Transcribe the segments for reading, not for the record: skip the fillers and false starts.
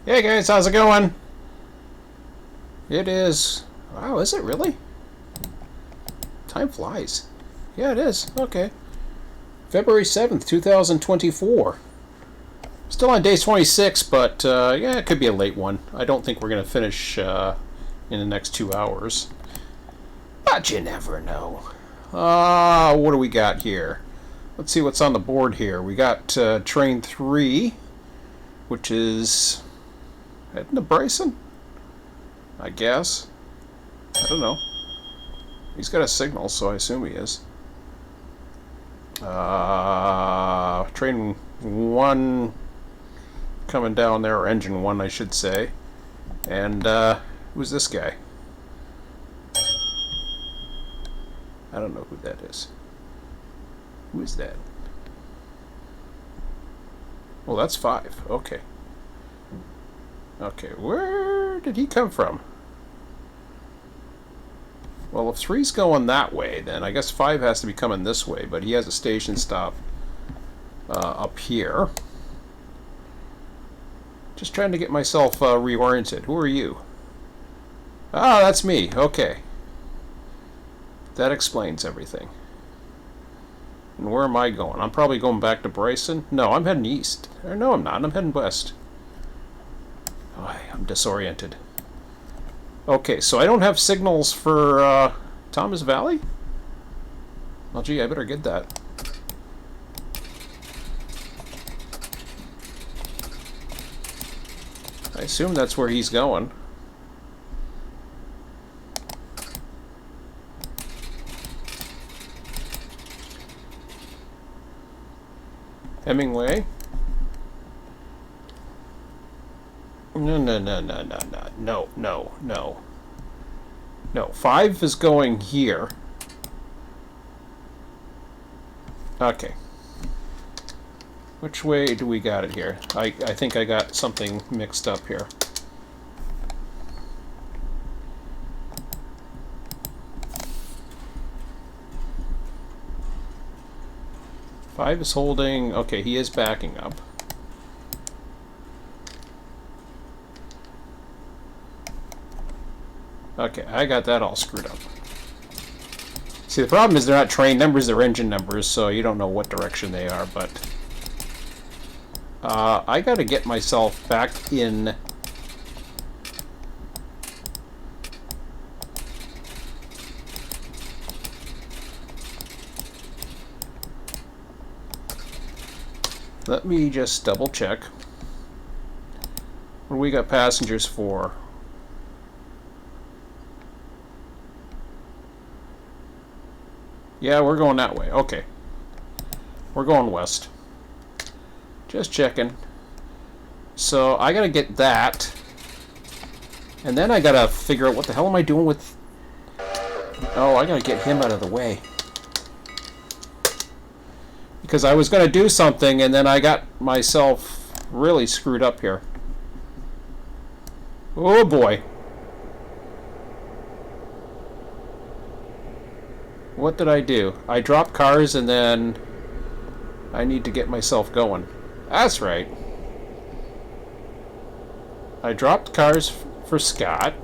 Hey guys, how's it going? It is. Wow, is it really? Time flies. Yeah, it is. Okay. February 7th, 2024. Still on day 26, but yeah, it could be a late one. I don't think we're going to finish in the next 2 hours. But you never know. What do we got here? Let's see what's on the board here. We got train 3, which is heading to Bryson, I guess. I don't know. He's got a signal, so I assume he is. Train 1 coming down there, or engine 1, I should say. And who's this guy? I don't know who that is. Who is that? Well, that's 5. Okay. Okay, where did he come from? Well, if 3's going that way, then I guess 5 has to be coming this way, but he has a station stop up here. Just trying to get myself reoriented. Who are you? Ah, that's me. Okay. That explains everything. And where am I going? I'm probably going back to Bryson. No, I'm heading east. Or no, I'm not. I'm heading west. Oh, I'm disoriented. Okay, so I don't have signals for Thomas Valley? Well, gee, I better get that. I assume that's where he's going. Hemingway? No, no, no, no, no, no, no, no, no. No, 5 is going here. Okay. Which way do we got it here? I think I got something mixed up here. Five is holding. Okay, he is backing up. Okay, I got that all screwed up. See, the problem is they're not train numbers, they're engine numbers, so you don't know what direction they are, but I gotta get myself back in. Let me just double check. What do we got passengers for? Yeah, we're going that way. Okay. We're going west. Just checking. So I gotta get that. And then I gotta figure out what the hell am I doing with... Oh, I gotta get him out of the way. Because I was gonna do something and then I got myself really screwed up here. Oh boy. What did I do? I dropped cars and then I need to get myself going. That's right. I dropped cars for Scott.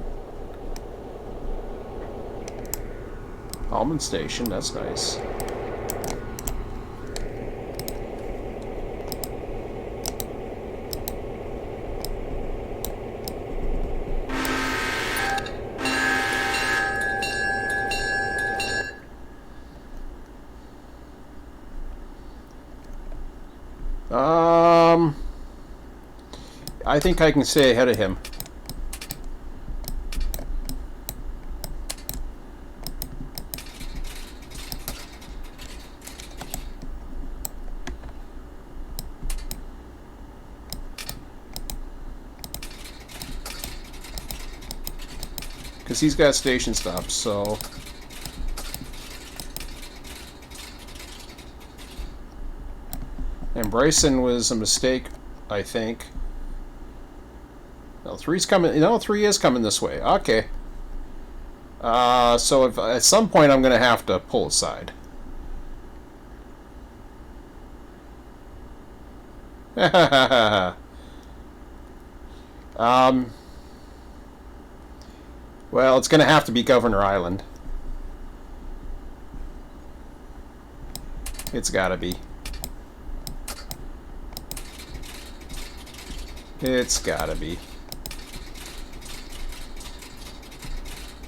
Almond Station, that's nice. I think I can stay ahead of him. Because he's got station stops, so... And Bryson was a mistake, I think. No, 3's coming. No, 3 is coming this way. Okay. So if at some point I'm going to have to pull aside. Well, it's going to have to be Governor Island. It's got to be. It's got to be.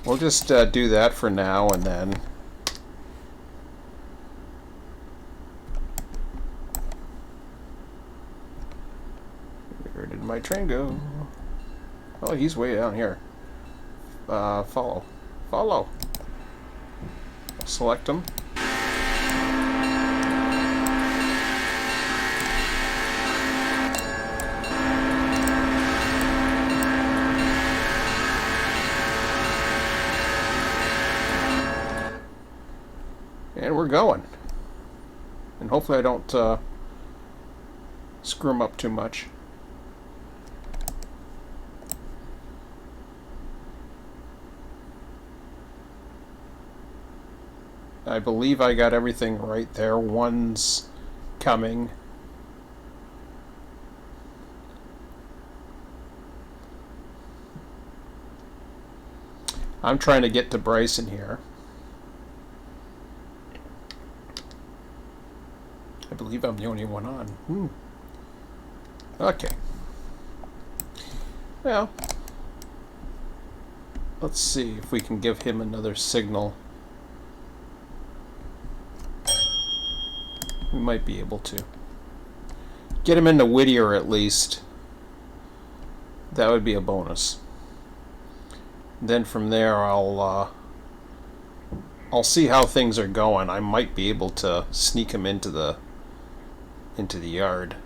We'll just do that for now, and then where did my train go? Oh, he's way down here. Follow. Follow. I'll select him. And we're going. And hopefully I don't screw him up too much. I believe I got everything right there. One's coming. I'm trying to get to Bryson here. I believe I'm the only one on. Okay. Well, let's see if we can give him another signal. We might be able to. Get him into Whittier at least. That would be a bonus. Then from there I'll see how things are going. I might be able to sneak him into the yard.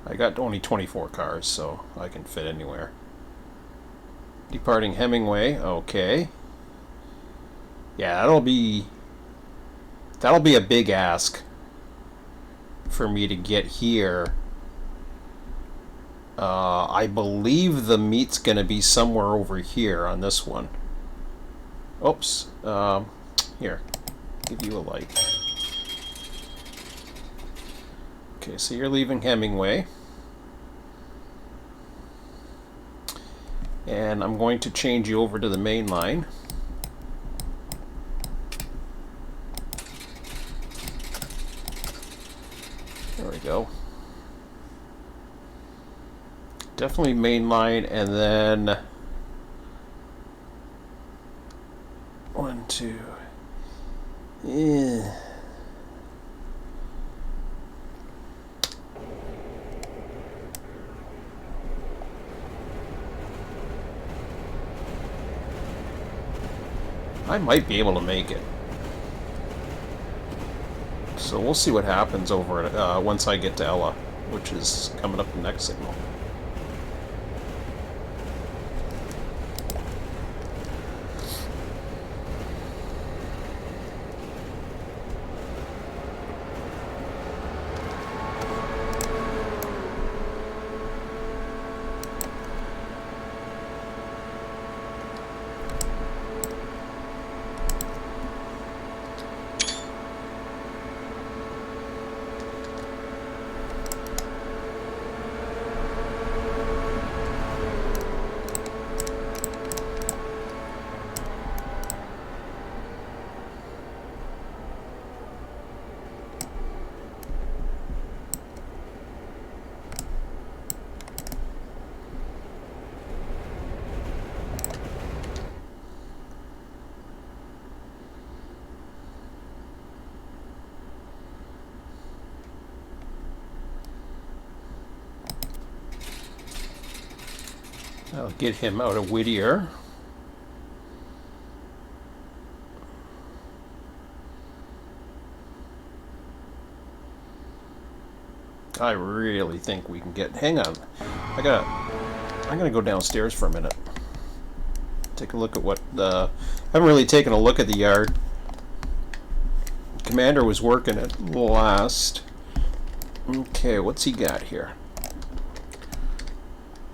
I got only 24 cars, so I can fit anywhere. Departing Hemingway, okay. Yeah, that'll be a big ask for me to get here. I believe the meat's gonna be somewhere over here on this one. Oops. Here. Give you a light. Okay, so you're leaving Hemingway. And I'm going to change you over to the main line. There we go. Definitely main line, and then 1, 2. Yeah. I might be able to make it. So we'll see what happens over at, once I get to Ella, which is coming up the next signal. I'll get him out of Whittier. I really think we can get... Hang on. I'm gonna go downstairs for a minute. Take a look at what... I haven't really taken a look at the yard. Commander was working it last. Okay, what's he got here?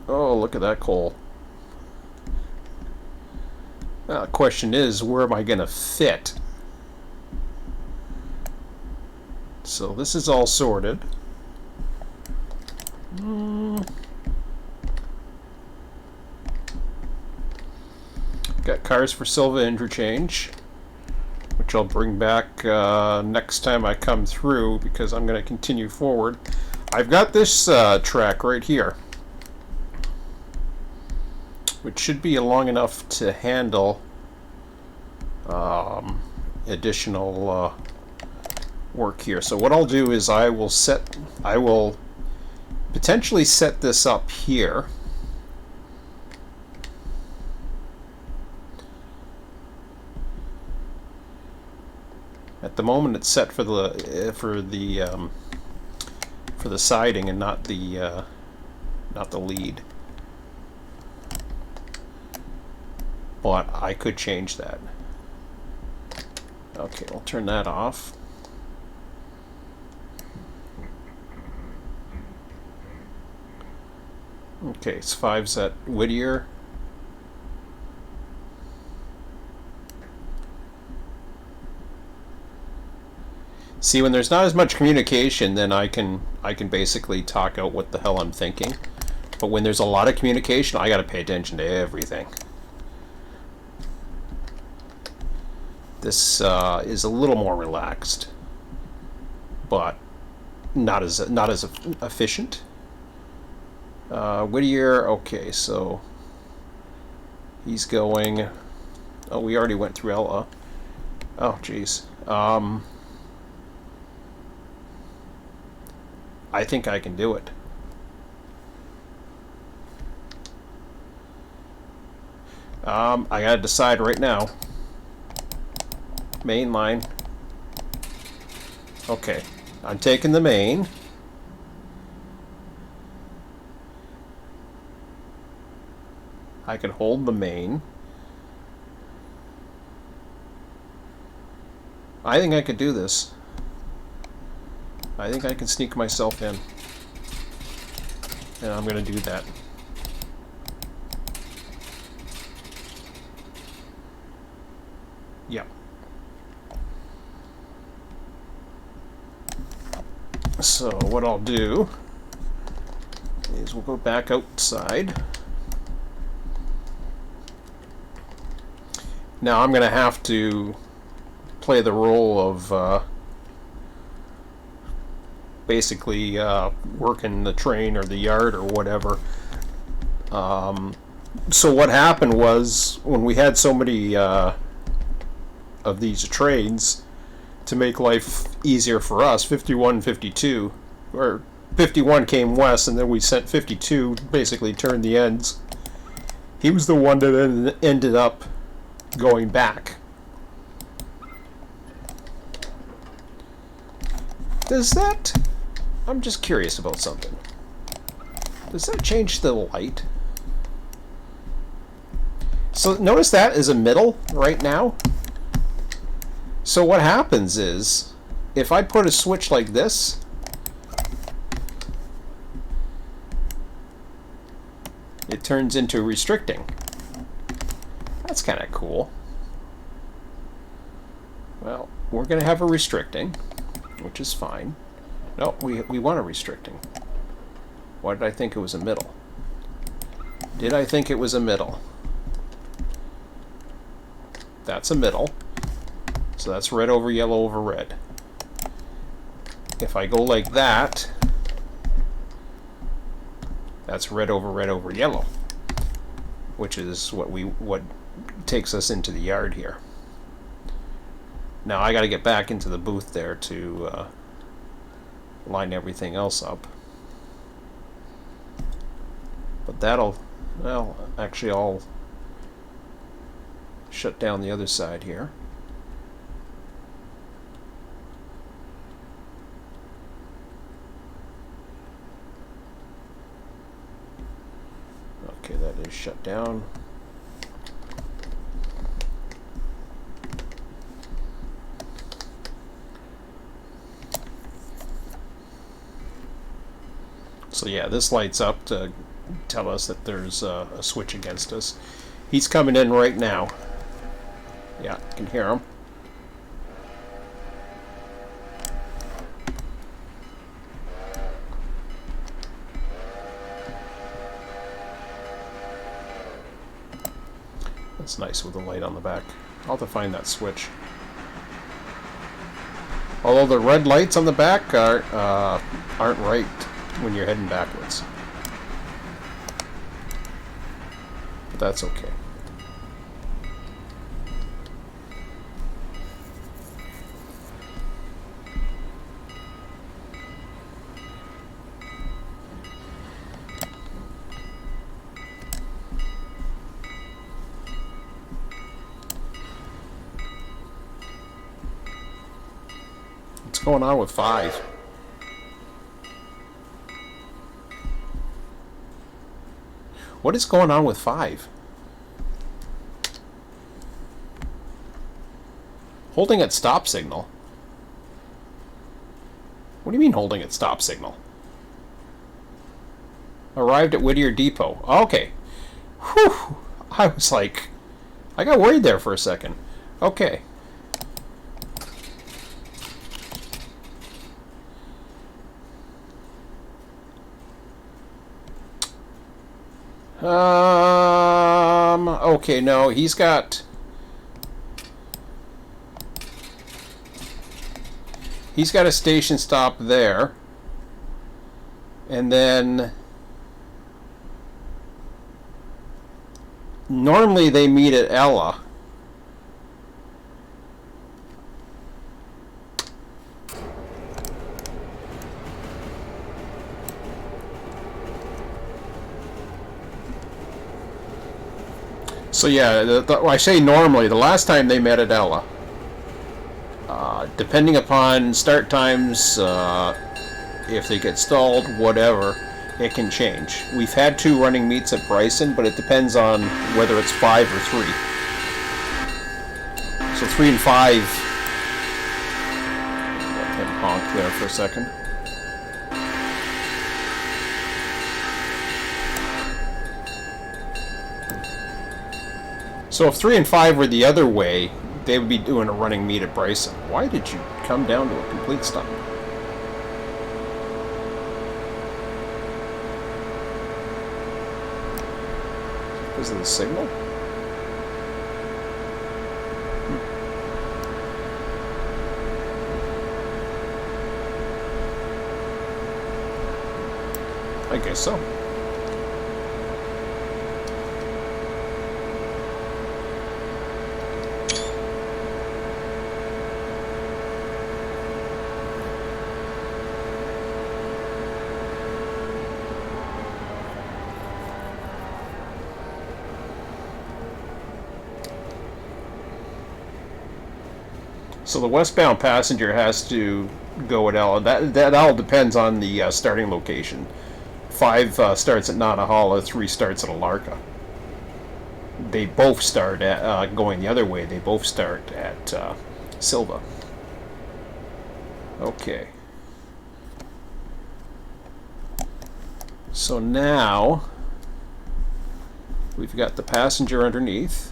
Oh, look at that coal. Now, the question is, where am I going to fit? So this is all sorted. Got cars for Silva interchange, which I'll bring back next time I come through because I'm going to continue forward. I've got this track right here, which should be long enough to handle additional work here. So what I'll do is I will potentially set this up here. At the moment, it's set for the siding and not the lead. But I could change that. Okay, we'll turn that off. Okay, it's 5's at Whittier. See, when there's not as much communication, then I can basically talk out what the hell I'm thinking. But when there's a lot of communication, I got to pay attention to everything. This is a little more relaxed, but not as efficient. Whittier, okay, so he's going. Oh, we already went through Ella. Oh, jeez. I think I can do it. I gotta decide right now. Main line. Okay, I'm taking the main. I can hold the main. I think I could do this. I think I can sneak myself in. And I'm going to do that. Yeah. So what I'll do is we'll go back outside. Now I'm going to have to play the role of basically working the train or the yard or whatever. So what happened was when we had so many of these trains, to make life easier for us, 51, 52, or 51 came west and then we sent 52, basically turned the ends. He was the one that then ended up going back. Does that... I'm just curious about something. Does that change the light? So notice that is a middle right now. So what happens is, if I put a switch like this, it turns into restricting. That's kind of cool. Well, we're going to have a restricting, which is fine. No, we want a restricting. Why did I think it was a middle? Did I think it was a middle? That's a middle. So that's red over yellow over red. If I go like that, that's red over yellow, which is what takes us into the yard here. Now I got to get back into the booth there to line everything else up. But that'll, well, actually I'll shut down the other side here. Okay, that is shut down. So yeah, this lights up to tell us that there's a switch against us. He's coming in right now. Yeah, I can hear him. That's nice with the light on the back. I'll have to find that switch. Although the red lights on the back aren't right when you're heading backwards. But that's okay. What's going on with 5? What is going on with 5? Holding at stop signal? What do you mean holding at stop signal? Arrived at Whittier Depot. Okay. Whew. I was like... I got worried there for a second. Okay. Okay, no, he's got a station stop there. And then normally they meet at Ella. So yeah, I say normally. The last time they met at Ella, depending upon start times, if they get stalled, whatever, it can change. We've had 2 running meets at Bryson, but it depends on whether it's 5 or 3. So 3 and 5. Let him honk there for a second. So if 3 and 5 were the other way, they would be doing a running meet at Bryson. Why did you come down to a complete stop? Because of the signal? I guess so. So the westbound passenger has to go at Ella. That all depends on the starting location. 5 starts at Nantahala, 3 starts at Alarka. They both start at, going the other way, they both start at Silva. Okay. So now we've got the passenger underneath.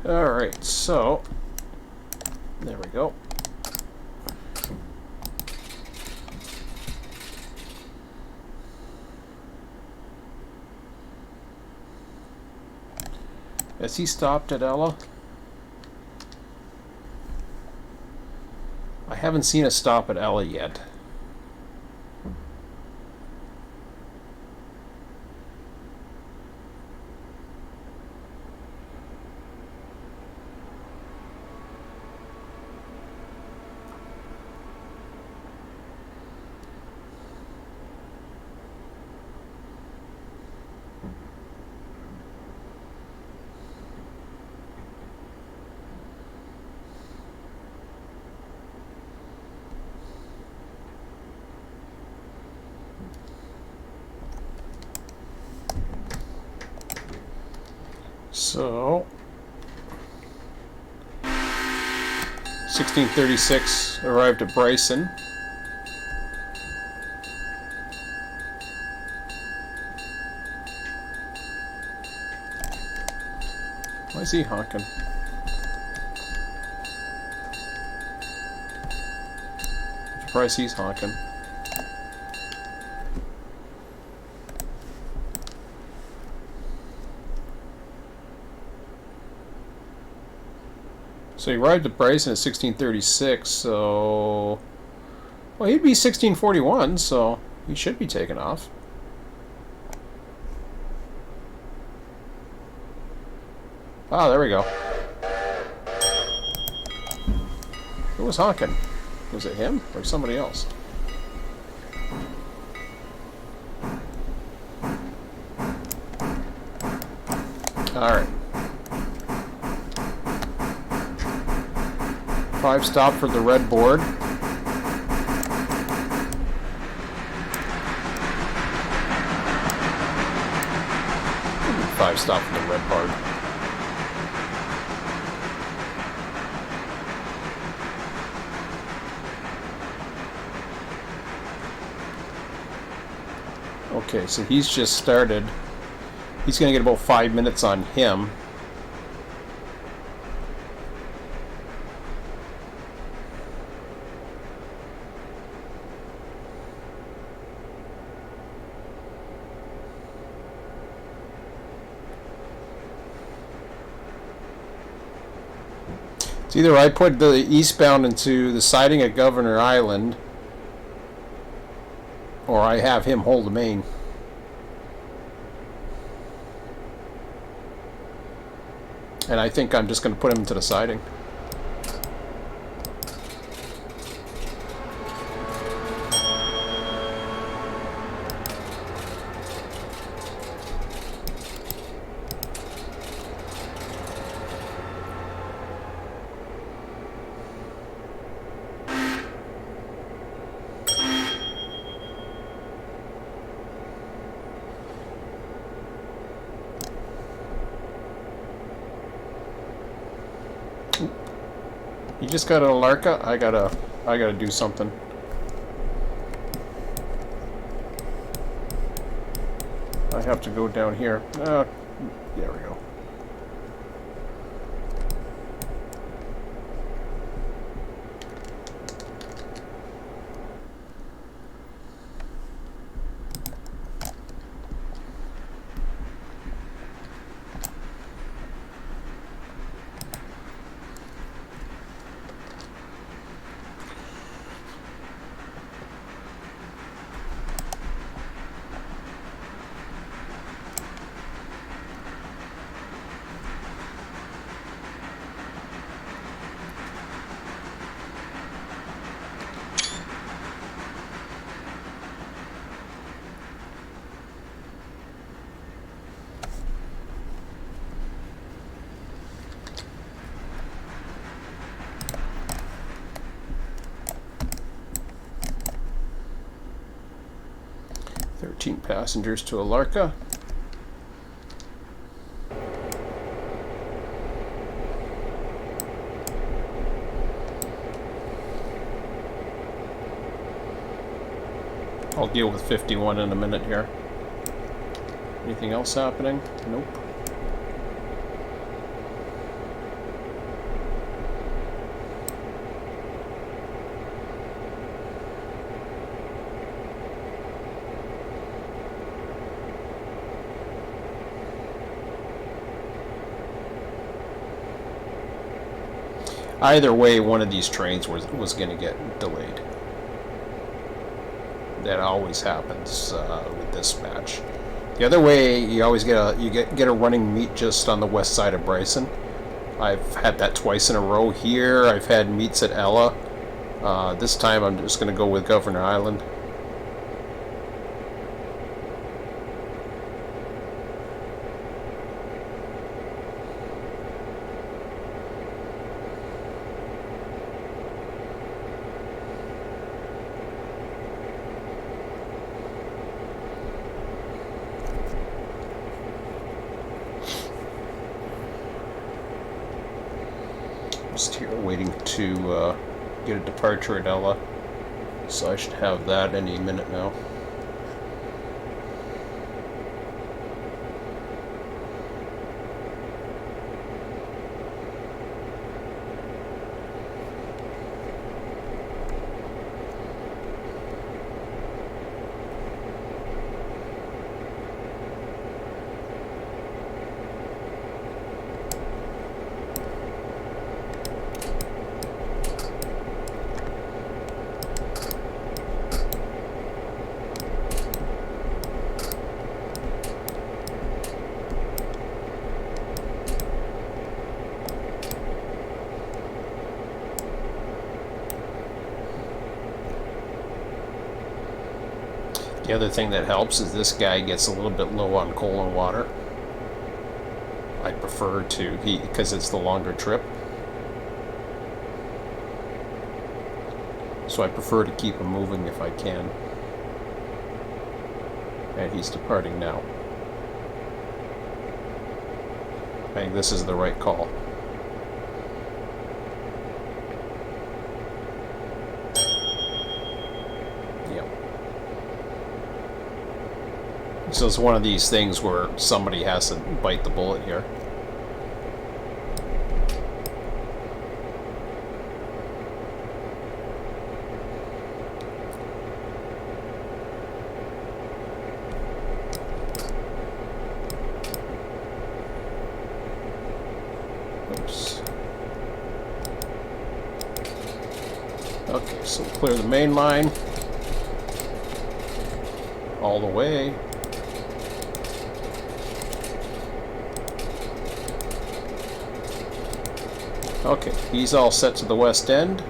Alright, so there we go. Has he stopped at Ella? I haven't seen a stop at Ella yet. So 1636 arrived at Bryson. Why is he honking? I'm surprised he's honking. So he arrived at Bryson at 1636, so... Well, he'd be 1641, so he should be taken off. Ah, there we go. Who was honking? Was it him or somebody else? Alright. 5 stop for the red board. Five stop for the red board. Okay, so he's just started. He's going to get about 5 minutes on him. It's either I put the eastbound into the siding at Governor Island, or I have him hold the main. And I think I'm just going to put him into the siding. You just got an Alarka? I gotta do something. I have to go down here. There we go. Passengers to Alarka. I'll deal with 51 in a minute here. Anything else happening? Nope. Either way, one of these trains was going to get delayed. That always happens with this match. The other way, you always get a running meet just on the west side of Bryson. I've had that twice in a row here. I've had meets at Ella. This time I'm just going to go with Governor Island. post here waiting to get a departure at Ella. So I should have that any minute now. The other thing that helps is this guy gets a little bit low on coal and water. I prefer to, because it's the longer trip. So I prefer to keep him moving if I can. And he's departing now. I think this is the right call. So it's one of these things where somebody has to bite the bullet here. Oops. Okay, so clear the main line all the way. Okay, he's all set to the west end.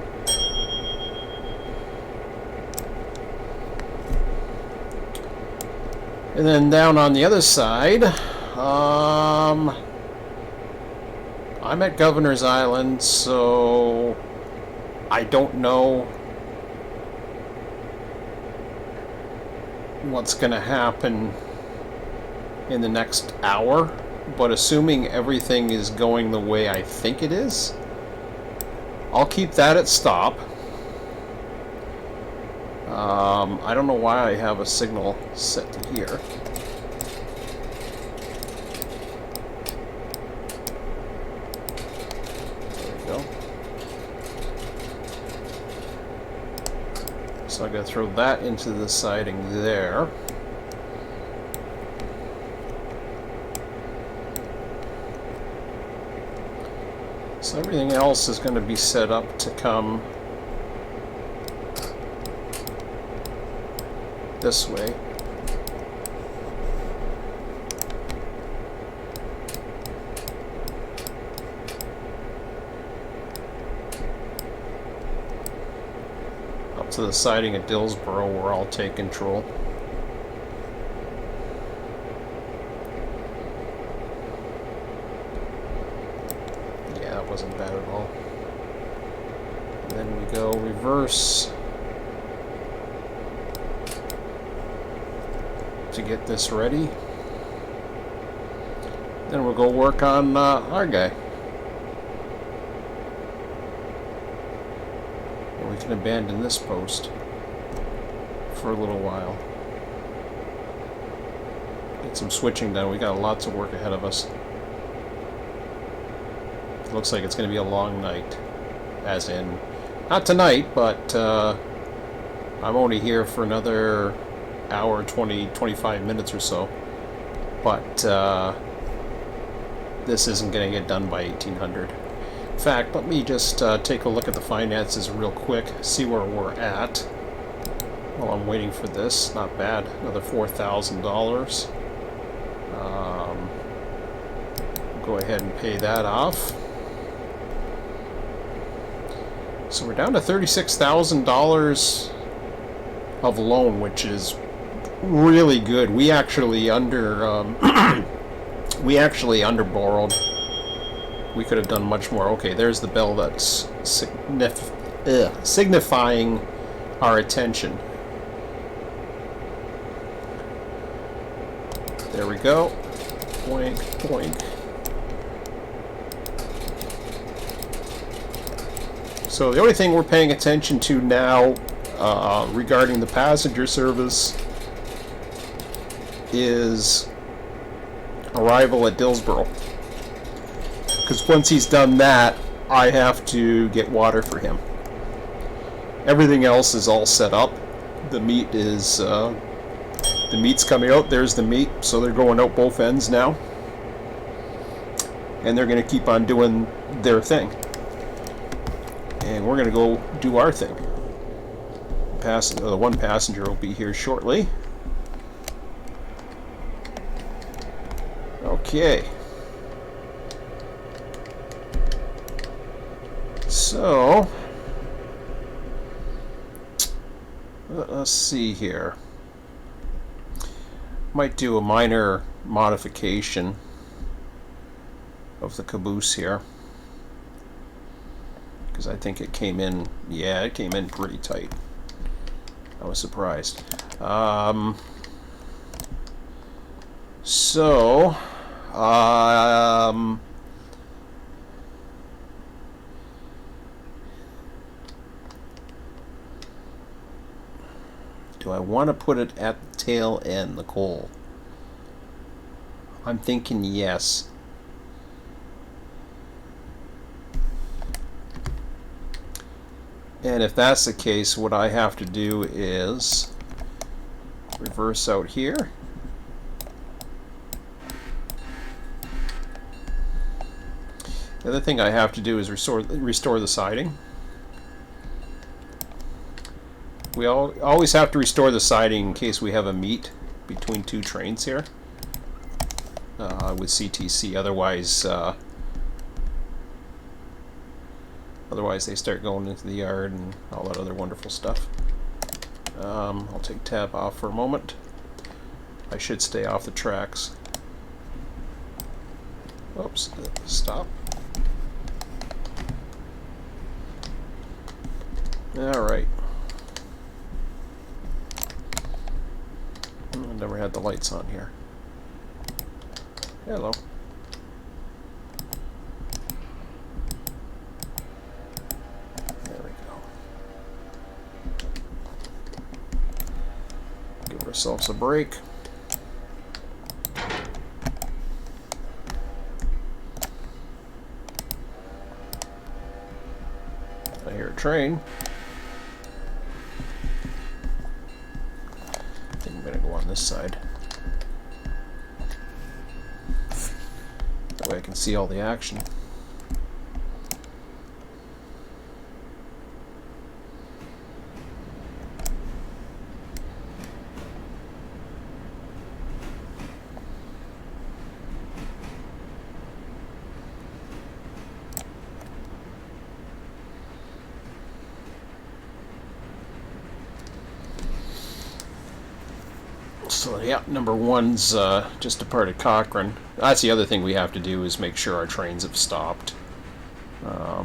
And then down on the other side, I'm at Governor's Island, so I don't know what's going to happen in the next hour, but assuming everything is going the way I think it is, I'll keep that at stop. I don't know why I have a signal set to here. There we go. So I gotta throw that into the siding there. So everything else is going to be set up to come this way. Up to the siding at Dillsboro where I'll take control. Wasn't bad at all. And then we go reverse to get this ready. Then we'll go work on our guy. And we can abandon this post for a little while. Get some switching done. We got lots of work ahead of us. Looks like it's going to be a long night, as in, not tonight, but I'm only here for another hour, 25 minutes or so, but this isn't going to get done by 1800. In fact, let me just take a look at the finances real quick, see where we're at while I'm waiting for this. Not bad, another $4,000. Go ahead and pay that off. So we're down to $36,000 of loan, which is really good. We actually we actually under borrowed. We could have done much more. Okay, there's the bell that's signifying our attention. There we go. Boink, boink. So the only thing we're paying attention to now regarding the passenger service is arrival at Dillsborough. Because once he's done that, I have to get water for him. Everything else is all set up. The meat is the meat's coming out. There's the meat, so they're going out both ends now, and they're going to keep on doing their thing, and we're going to go do our thing. The one passenger will be here shortly. Okay. So, let's see here. Might do a minor modification of the caboose here, because I think it came in, yeah, it came in pretty tight. I was surprised. Do I want to put it at the tail end, the coal? I'm thinking yes. And if that's the case, what I have to do is reverse out here. The other thing I have to do is restore the siding. We always have to restore the siding in case we have a meet between two trains here with CTC. Otherwise they start going into the yard and all that other wonderful stuff. I'll take tab off for a moment. I should stay off the tracks. Oops, stop. Alright. I never had the lights on here. Hello. There we go. Give ourselves a break. I hear a train. I think I'm going to go on this side. That way I can see all the action. So yeah, number one's just departed Cochrane. That's the other thing we have to do, is make sure our trains have stopped. I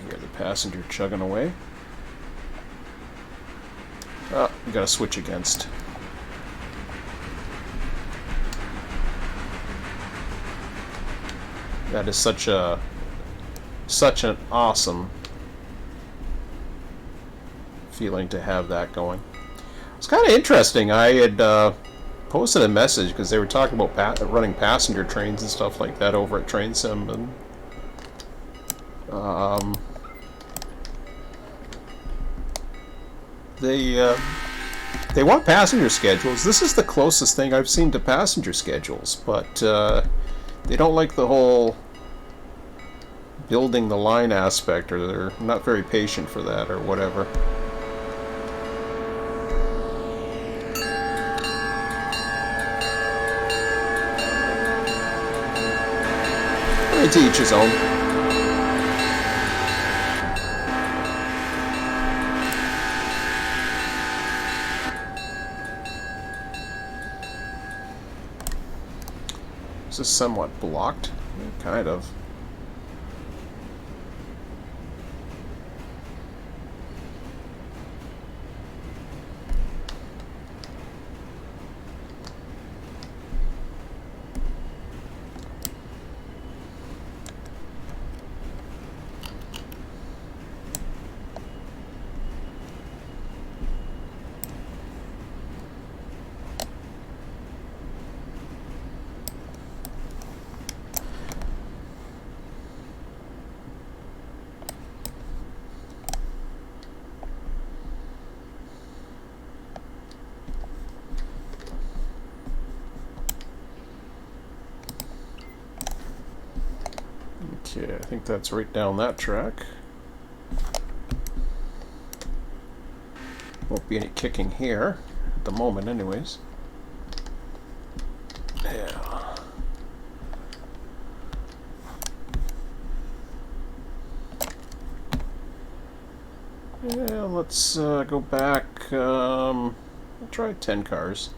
hear the passenger chugging away. Oh, we gotta switch against. That is such an awesome feeling to have that going. It's kind of interesting. I had posted a message because they were talking about running passenger trains and stuff like that over at Train Sim, and they want passenger schedules. This is the closest thing I've seen to passenger schedules, but they don't like the whole building the line aspect, or they're not very patient for that, or whatever. To each his own. Is this somewhat blocked? Kind of. Okay, I think that's right down that track. Won't be any kicking here, at the moment anyways. Yeah. Yeah, let's go back. I'll try 10 cars.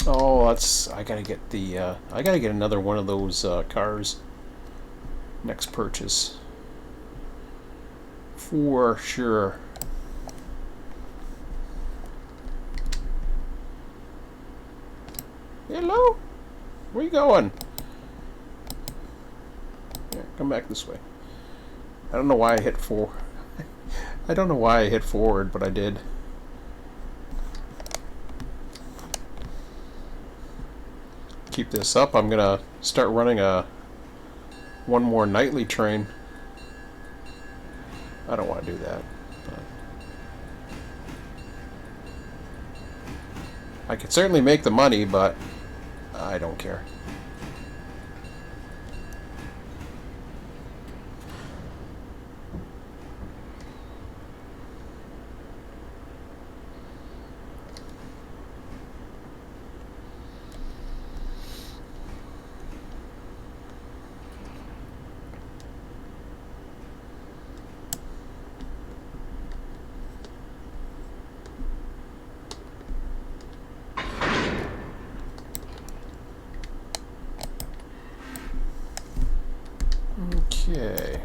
Oh, that's. I gotta get the. I gotta get another one of those cars. Next purchase. For sure. Hello? Where you going? Yeah, come back this way. I don't know why I hit forward. I don't know why I hit forward, but I did. Keep this up, I'm gonna start running one more nightly train. I don't want to do that. But I could certainly make the money, but I don't care. Okay.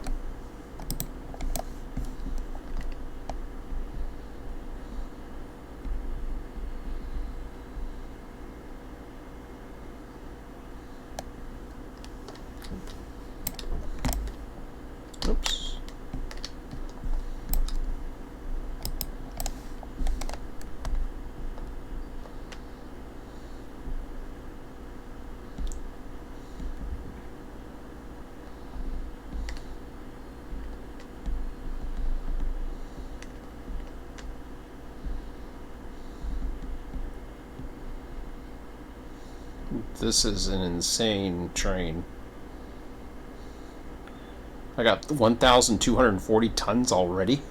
Oops. This is an insane train. I got 1,240 tons already.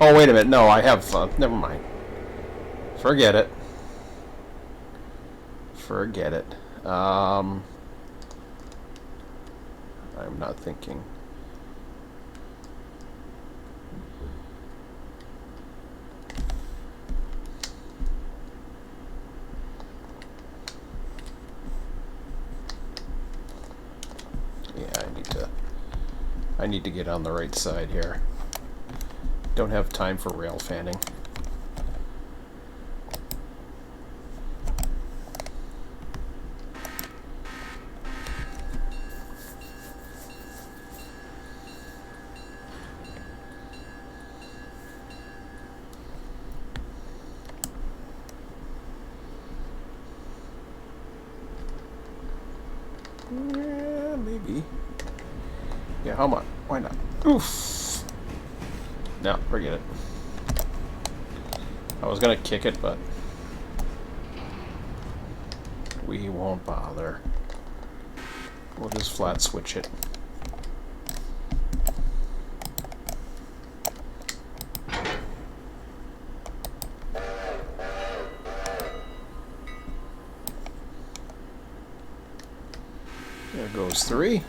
Oh, wait a minute. No, I have... never mind. Forget it. Forget it. I'm not thinking. I need to get on the right side here. Don't have time for rail fanning. Yeah, maybe. Yeah, how much? Why not? Oof. No, forget it. I was gonna kick it, but we won't bother. We'll just flat switch it. There goes 3.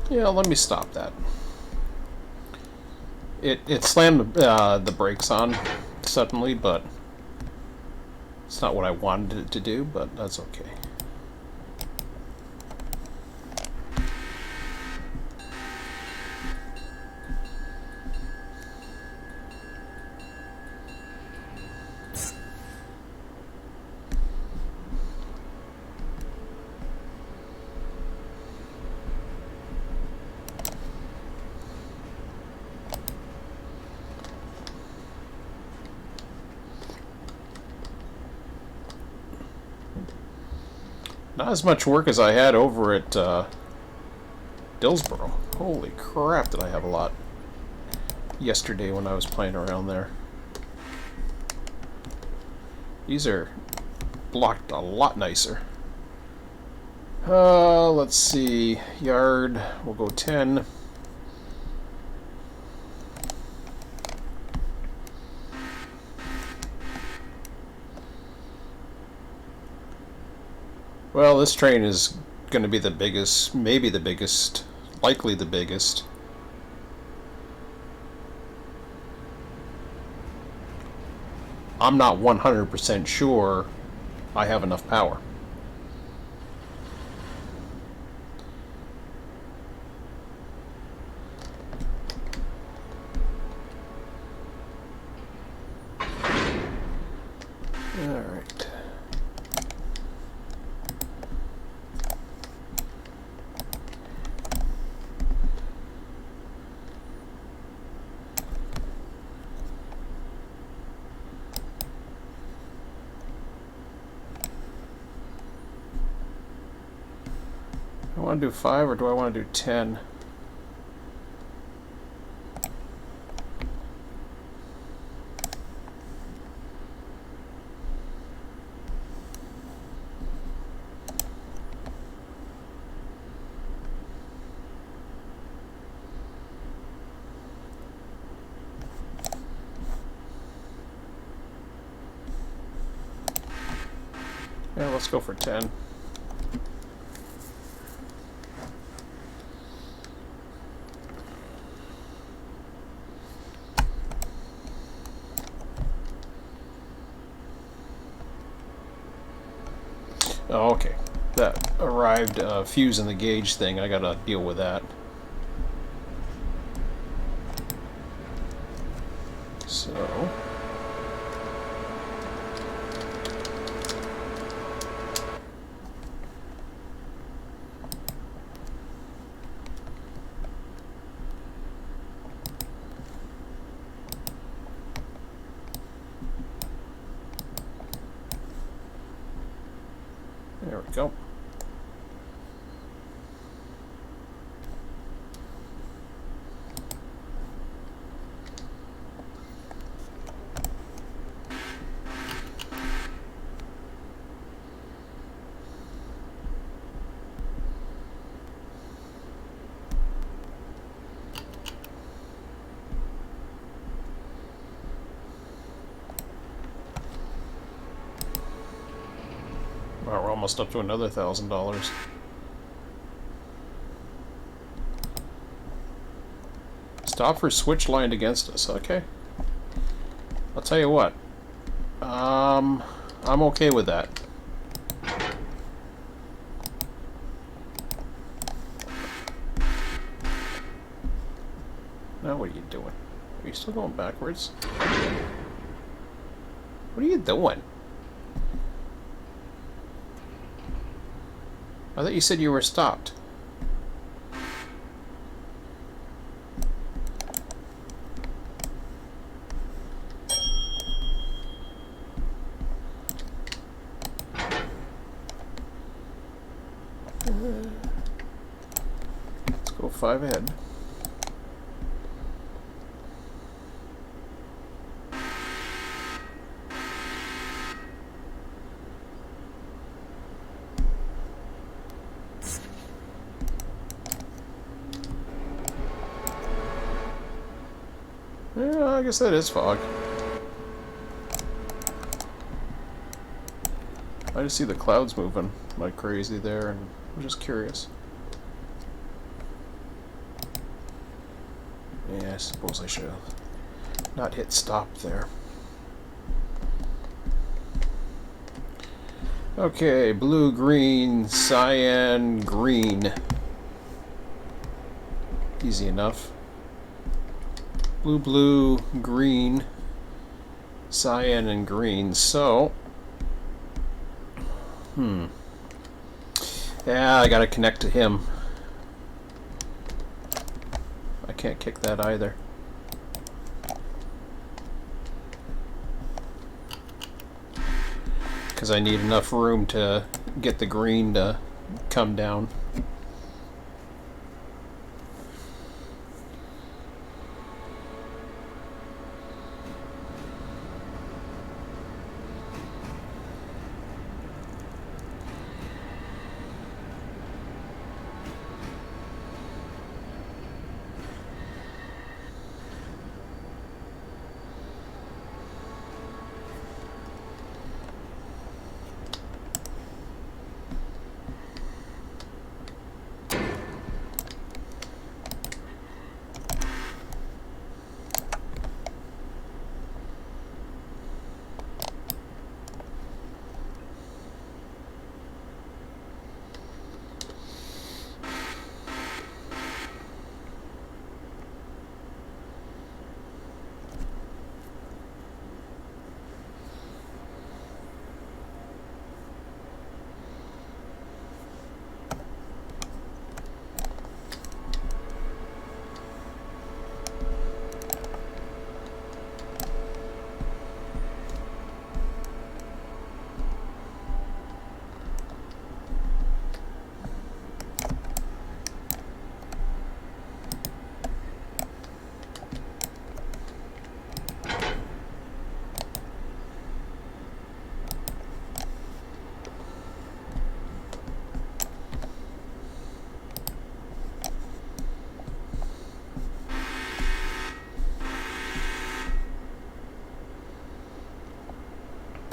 Yeah, let me stop that. It slammed the brakes on suddenly, but it's not what I wanted it to do, but that's okay. Not as much work as I had over at Dillsboro. Holy crap, did I have a lot yesterday when I was playing around there. These are blocked a lot nicer. Let's see. Yard, we'll go 10. Well, this train is going to be the biggest, maybe the biggest, likely the biggest. I'm not 100% sure I have enough power. Alright. I want to do 5 or do I want to do 10? Yeah, let's go for 10. Oh, okay. That arrived fuse in the gauge thing. I gotta deal with that. So... there we go. Wow, we're almost up to another $1,000. Stop for switch lined against us. Okay. I'll tell you what. I'm okay with that. Now what are you doing? Are you still going backwards? What are you doing? I thought you said you were stopped. Let's go 5 ahead. Yeah, I guess that is fog. I just see the clouds moving like crazy there, and I'm just curious. Yeah, I suppose I should have not hit stop there. Okay, blue, green, cyan, green. Easy enough. Blue, blue, green, cyan, and green. So, yeah, I gotta connect to him. I can't kick that either. Because I need enough room to get the green to come down.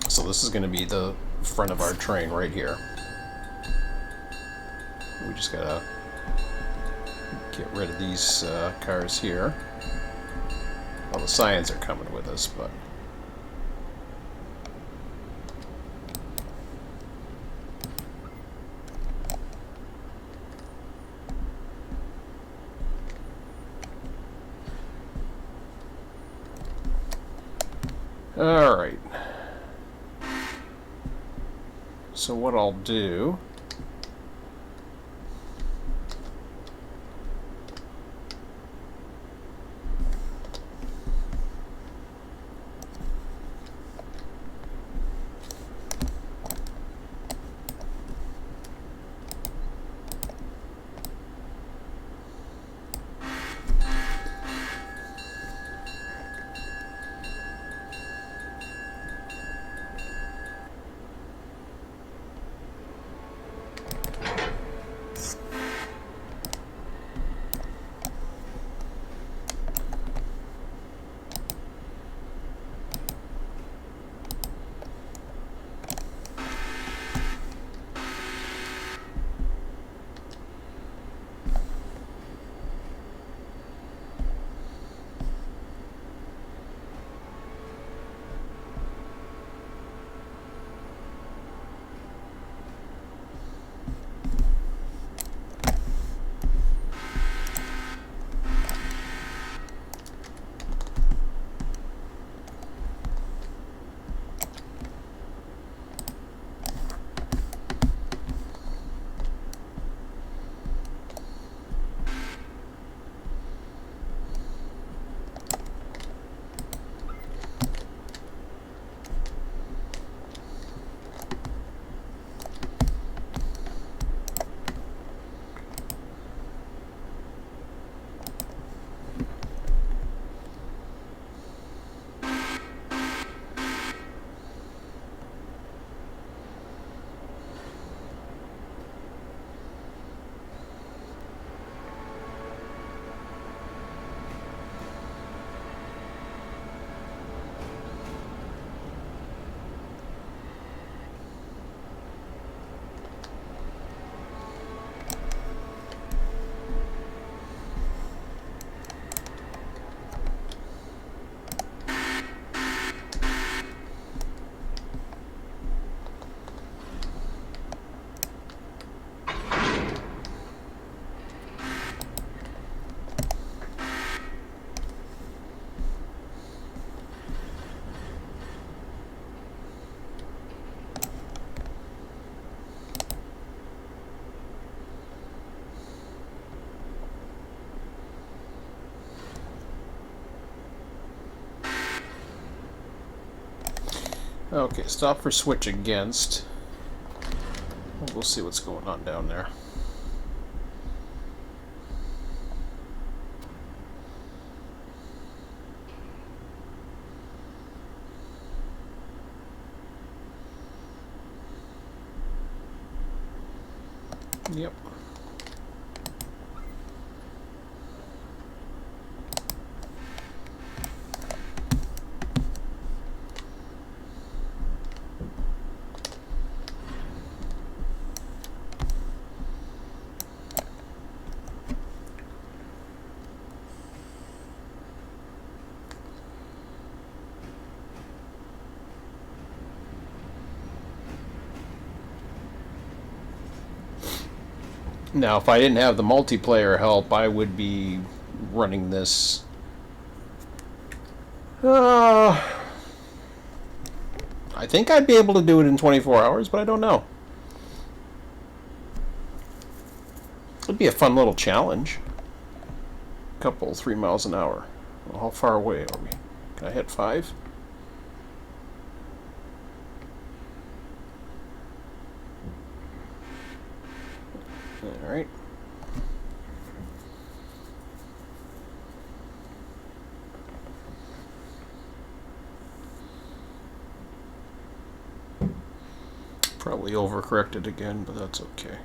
So this is going to be the front of our train right here. We just gotta get rid of these cars here. Well, the Cyans are coming with us, but... Alright. So what I'll do... Okay, stop for switch against. We'll see what's going on down there. Yep. Now, if I didn't have the multiplayer help, I would be running this. I think I'd be able to do it in 24 hours, but I don't know. It'd be a fun little challenge. Couple 3 miles an hour. Well, how far away are we? Can I hit 5? Alright. Probably overcorrected again, but that's okay.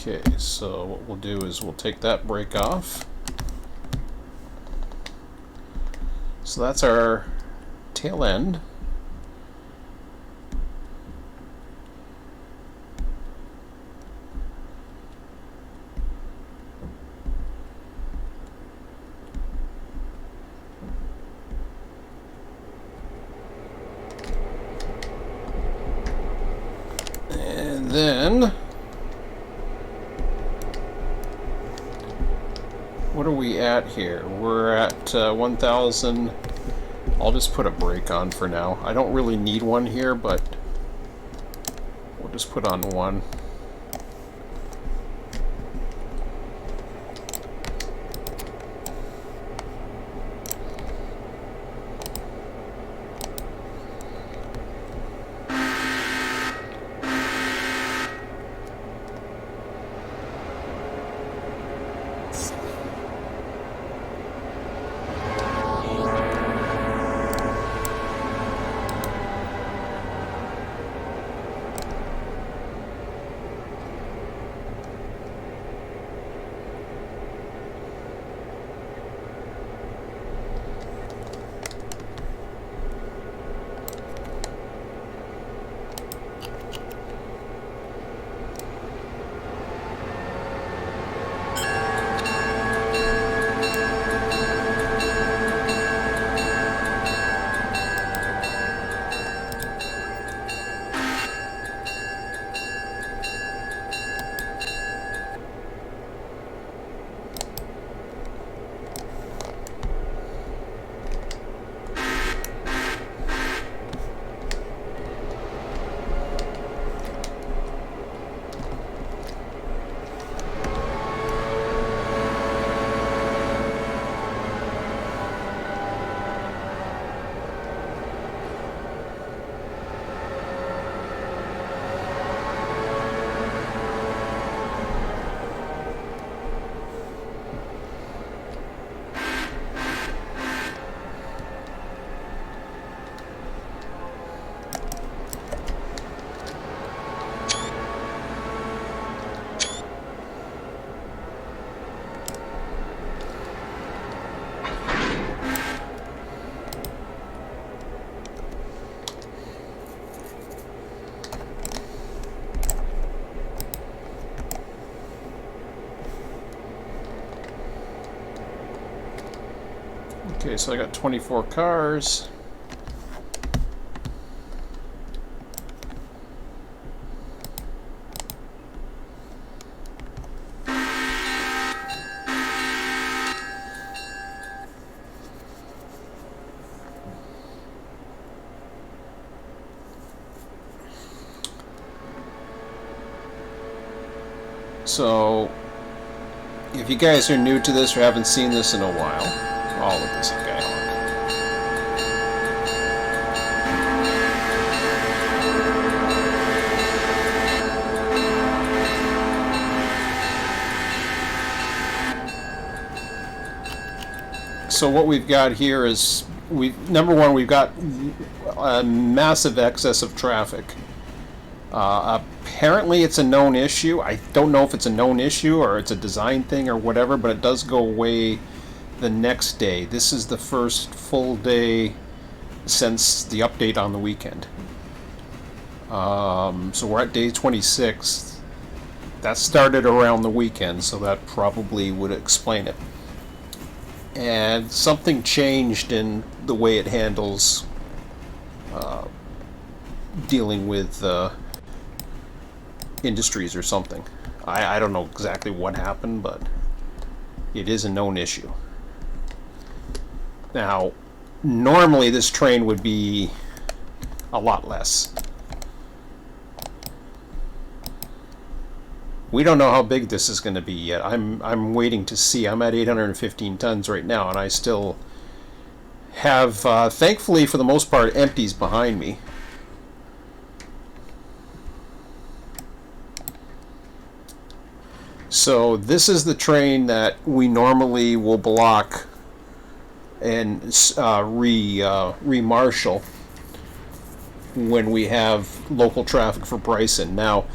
Okay, so what we'll do is we'll take that brake off. So that's our tail end. And then what are we at here? We're at 1,000. I'll just put a brake on for now. I don't really need one here, but we'll just put on one. Okay, so I got 24 cars. So, if you guys are new to this or haven't seen this in a while, oh, look at this guy honk. So what we've got here is, number one, we've got a massive excess of traffic. Apparently it's a known issue. I don't know if it's a known issue or it's a design thing or whatever, but it does go away the next day. This is the first full day since the update on the weekend. So we're at day 26. That started around the weekend, so that probably would explain it. And something changed in the way it handles dealing with industries or something. I don't know exactly what happened, but it is a known issue. Now, normally this train would be a lot less. We don't know how big this is going to be yet. I'm waiting to see. I'm at 815 tons right now, and I still have, thankfully for the most part, empties behind me. So this is the train that we normally will block and re-marshal when we have local traffic for Bryson. Now,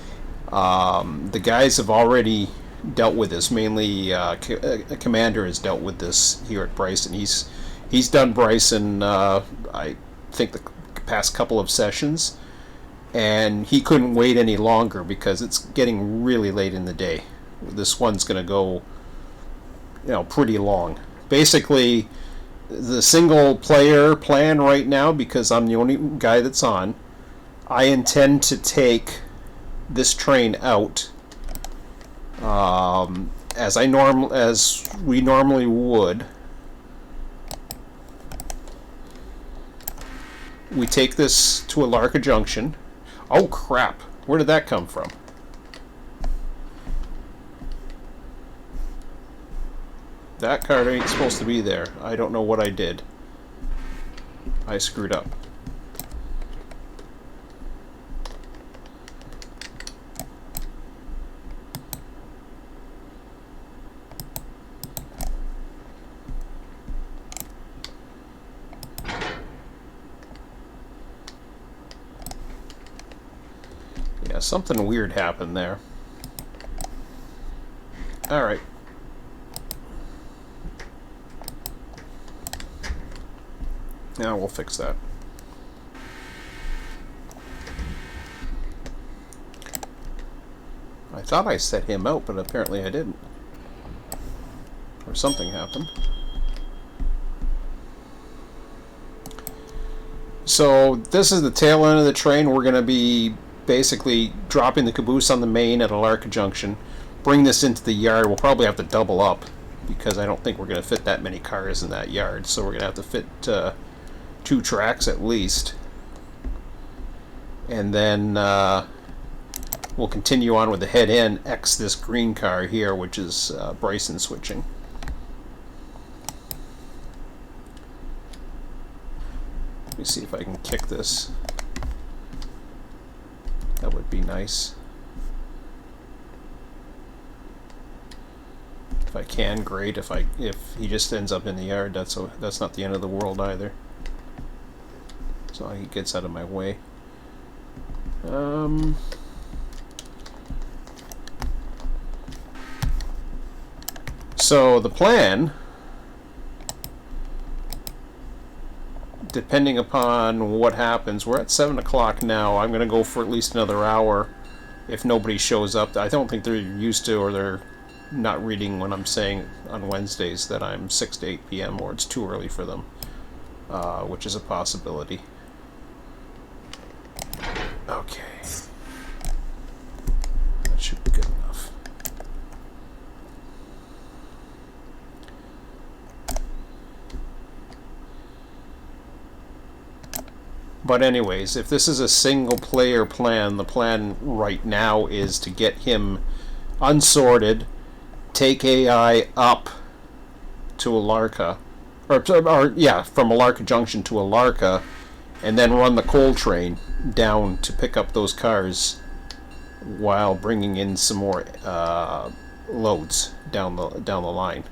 the guys have already dealt with this. Mainly, Commander has dealt with this here at Bryson. He's done Bryson, I think, the past couple of sessions, and he couldn't wait any longer because it's getting really late in the day. This one's going to go, pretty long. Basically, the single player plan right now, because I'm the only guy that's on, I intend to take this train out as we normally would. We take this to Alarka Junction. Oh crap, where did that come from? That card ain't supposed to be there. I don't know what I did. I screwed up. Yeah, something weird happened there. Alright. Now we'll fix that. I thought I set him out, but apparently I didn't. Or something happened. So this is the tail end of the train. We're going to be basically dropping the caboose on the main at Alarka Junction. Bring this into the yard. We'll probably have to double up because I don't think we're going to fit that many cars in that yard. So we're going to have to fit 2 tracks at least, and then we'll continue on with the head end X this green car here, which is Bryson switching. Let me see if I can kick this. That would be nice. If I can, great. If he just ends up in the yard, that's not the end of the world either. So he gets out of my way. So the plan, depending upon what happens, we're at 7 o'clock now. I'm going to go for at least another hour if nobody shows up. I don't think they're used to, or they're not reading when I'm saying on Wednesdays that I'm 6 to 8 p.m. or it's too early for them, which is a possibility. Okay. That should be good enough. But anyways, if this is a single player plan, the plan right now is to get him unsorted, take AI up to Alarka, or yeah, from Alarka Junction to Alarka, and then run the coal train down to pick up those cars while bringing in some more loads down the line.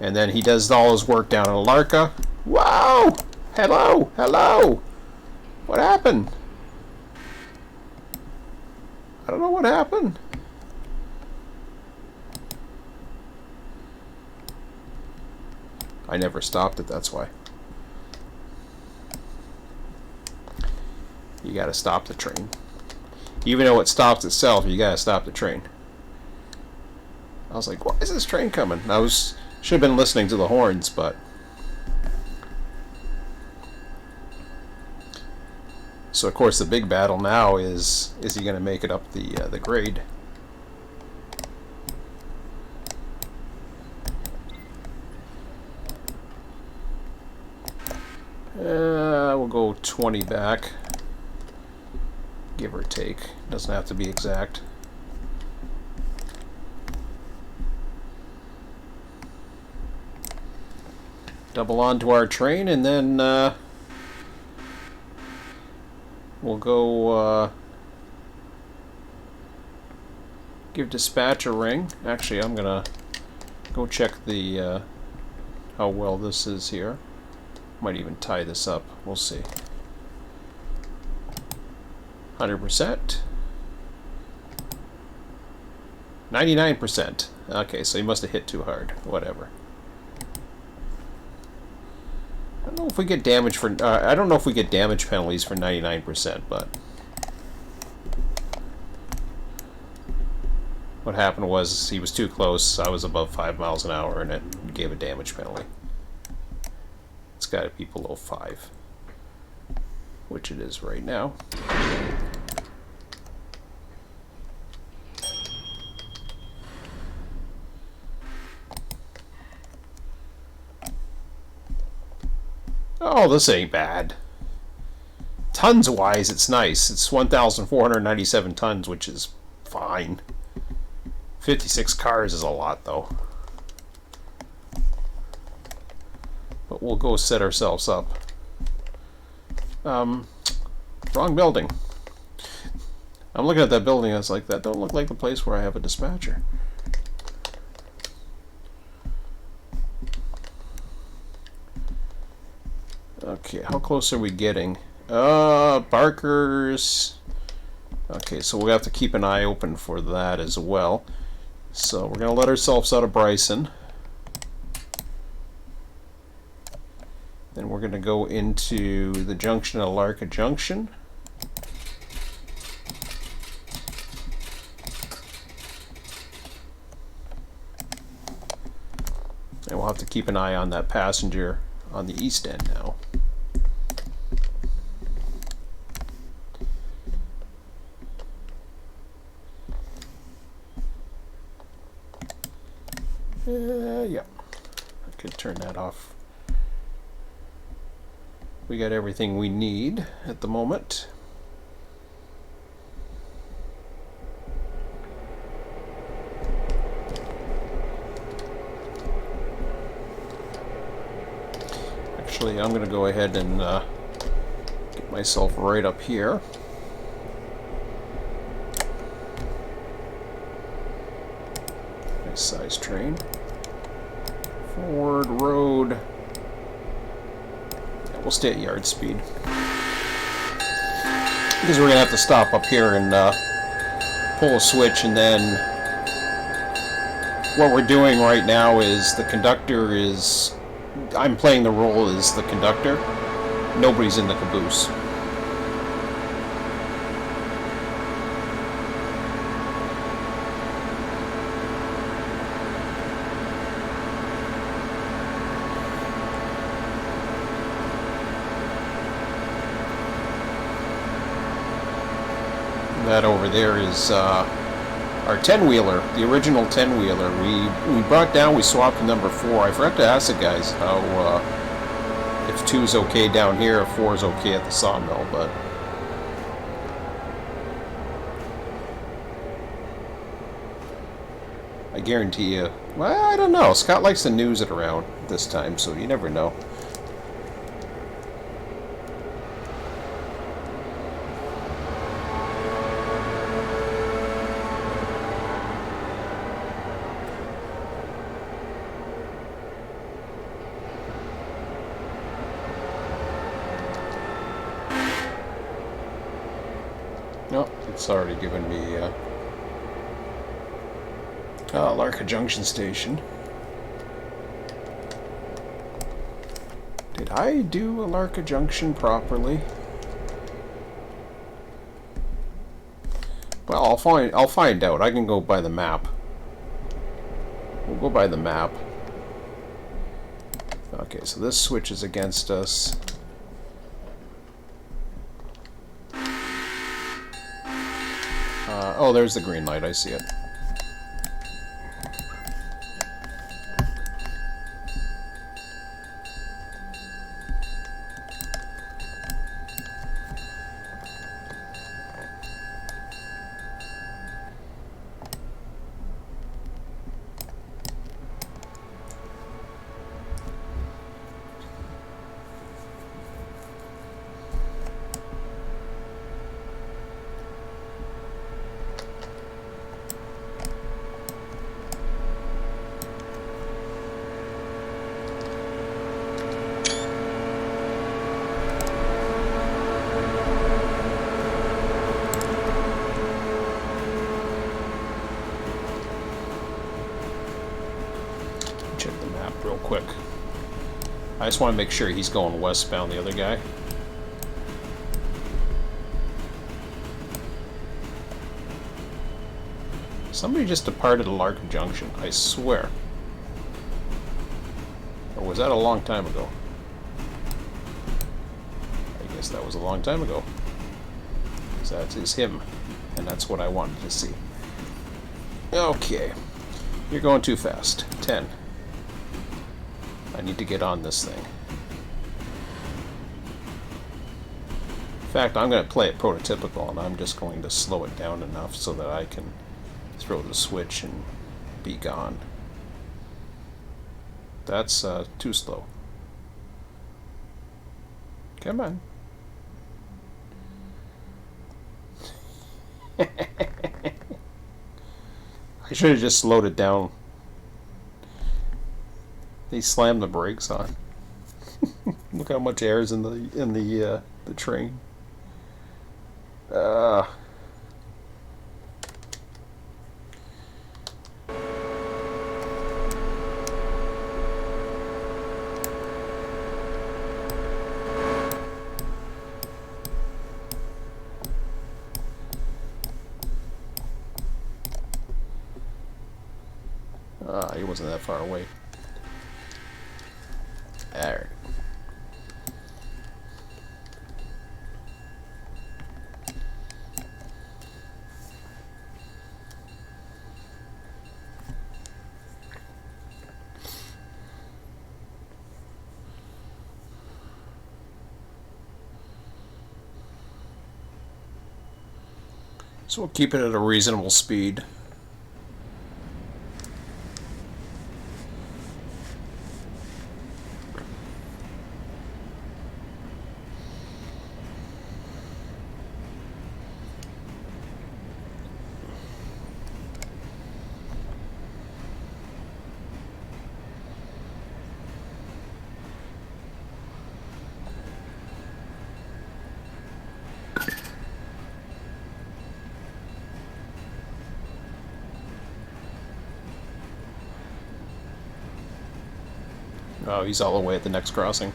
And then he does all his work down in Alarka. Whoa! Hello! Hello! What happened? I don't know what happened. I never stopped it, that's why. You gotta stop the train. Even though it stops itself, you gotta stop the train. I was like, why is this train coming? Should have been listening to the horns, but... So of course the big battle now is he gonna make it up the grade? We'll go 20 back, give or take. Doesn't have to be exact. Double onto our train, and then we'll go give dispatch a ring. Actually, I'm gonna go check the how well this is here. Might even tie this up. We'll see. 100%. 99%. Okay, so he must have hit too hard. Whatever. I don't know if we get damage for. I don't know if we get damage penalties for 99%, but what happened was he was too close. I was above 5 miles an hour, and it gave a damage penalty. It's got to be below 5, which it is right now. Oh, this ain't bad. Tons-wise, it's nice. It's 1,497 tons, which is fine. 56 cars is a lot, though. But we'll go set ourselves up. Wrong building. I'm looking at that building, I was like, that don't look like the place where I have a dispatcher. Okay, how close are we getting? Barkers. Okay, so we'll have to keep an eye open for that as well. So we're going to let ourselves out of Bryson. Then we're going to go into the junction at Alarka Junction. And we'll have to keep an eye on that passenger on the east end now. Yeah, I could turn that off. We got everything we need at the moment. Actually, I'm going to go ahead and get myself right up here. Nice size train. Forward road. Yeah, we'll stay at yard speed. Because we're going to have to stop up here and pull a switch, and then what we're doing right now is the conductor is... I'm playing the role as the conductor. Nobody's in the caboose. That over there is our 10-wheeler, the original 10-wheeler. We brought down, we swapped to number 4. I forgot to ask the guys how if 2 is okay down here, if 4 is okay at the sawmill, but I guarantee you. Well, I don't know. Scott likes to news it around this time, so you never know. Nope, it's already given me Alarka Junction Station. Did I do Alarka Junction properly? Well, I'll find out. I can go by the map. We'll go by the map. Okay, so this switch is against us. Oh, there's the green light. I see it. Check the map real quick. I just want to make sure he's going westbound, the other guy. Somebody just departed Alarka Junction, I swear. Or was that a long time ago? I guess that was a long time ago. So that is him. And that's what I wanted to see. Okay. You're going too fast. 10. I need to get on this thing. In fact, I'm going to play it prototypical, and I'm just going to slow it down enough so that I can throw the switch and be gone. That's too slow. Come on. I should have just slowed it down. He slammed the brakes on. Look how much air is in the train. He wasn't that far away. Alright. So we'll keep it at a reasonable speed. Oh, he's all the way at the next crossing.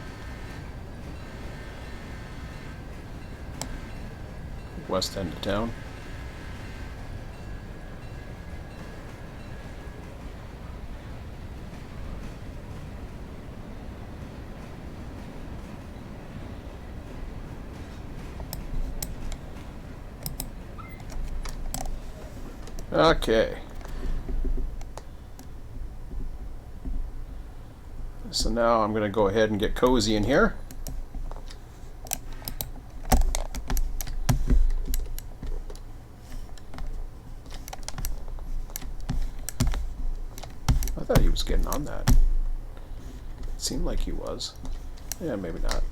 West end of town. Okay. So now I'm going to go ahead and get cozy in here. I thought he was getting on that. It seemed like he was. Yeah, maybe not.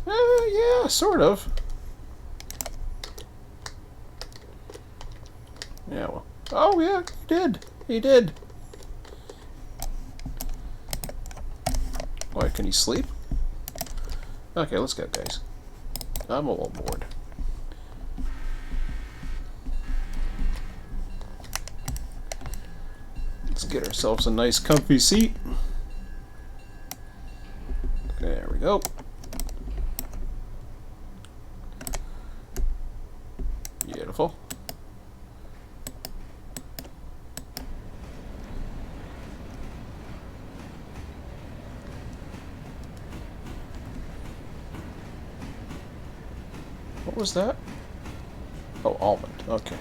Yeah, sort of. Yeah, well. Oh, yeah, he did. He did. Why, can he sleep? Okay, let's go, guys. I'm a little bored. Let's get ourselves a nice comfy seat. There we go. Beautiful. What was that? Oh, almond. Okay.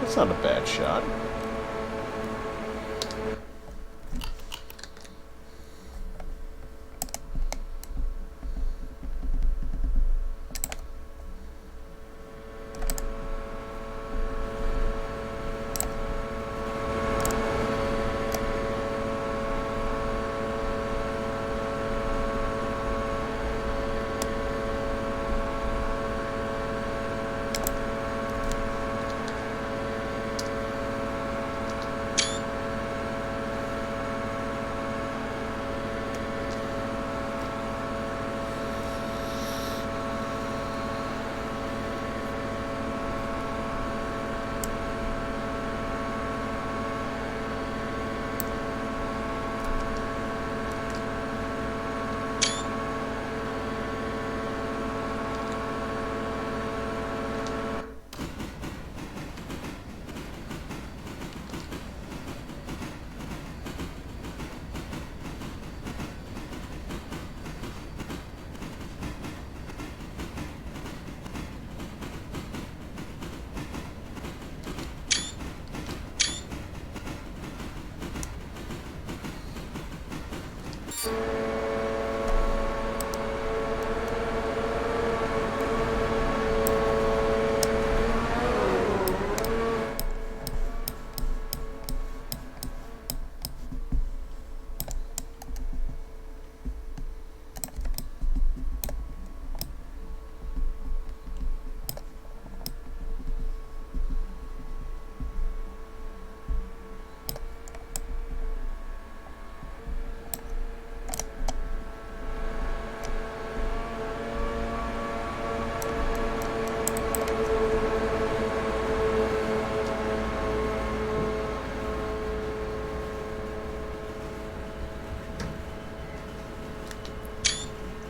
That's not a bad shot.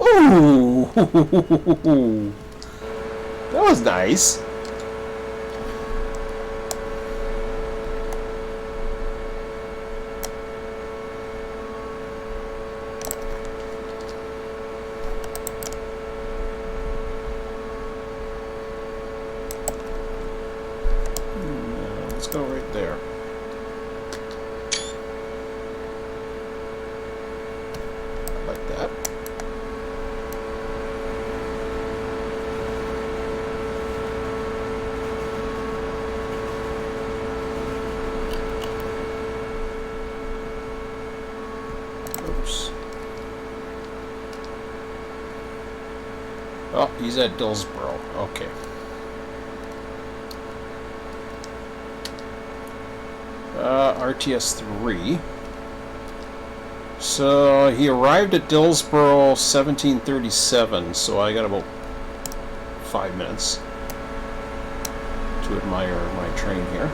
Ooh! That was nice. Let's go right there. Like that. Oops. Oh, he's at Dillsboro. Okay. RTS 3. So he arrived at Dillsboro 1737, so I got about 5 minutes to admire my train here.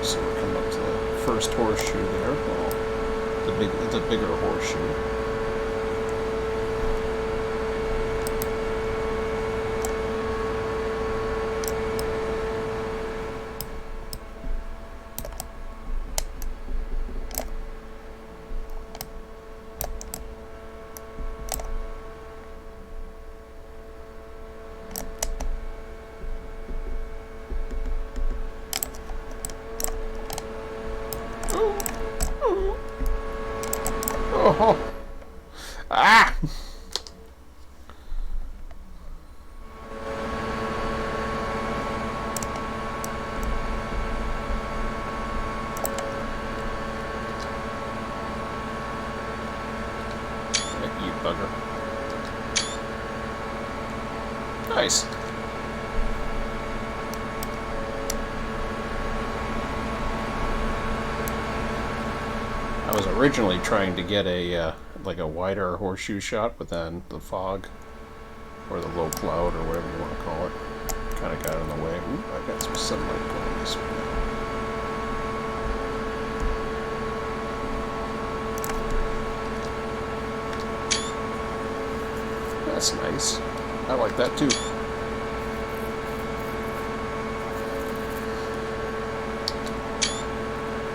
So we're coming up to the first horseshoe there. Well, the bigger horseshoe. Oh! Ah! You bugger. Nice. I was originally trying to get a like a wider horseshoe shot, but then the fog or the low cloud or whatever you want to call it kind of got in the way. Ooh, I got some sunlight going this way now. That's nice. I like that too.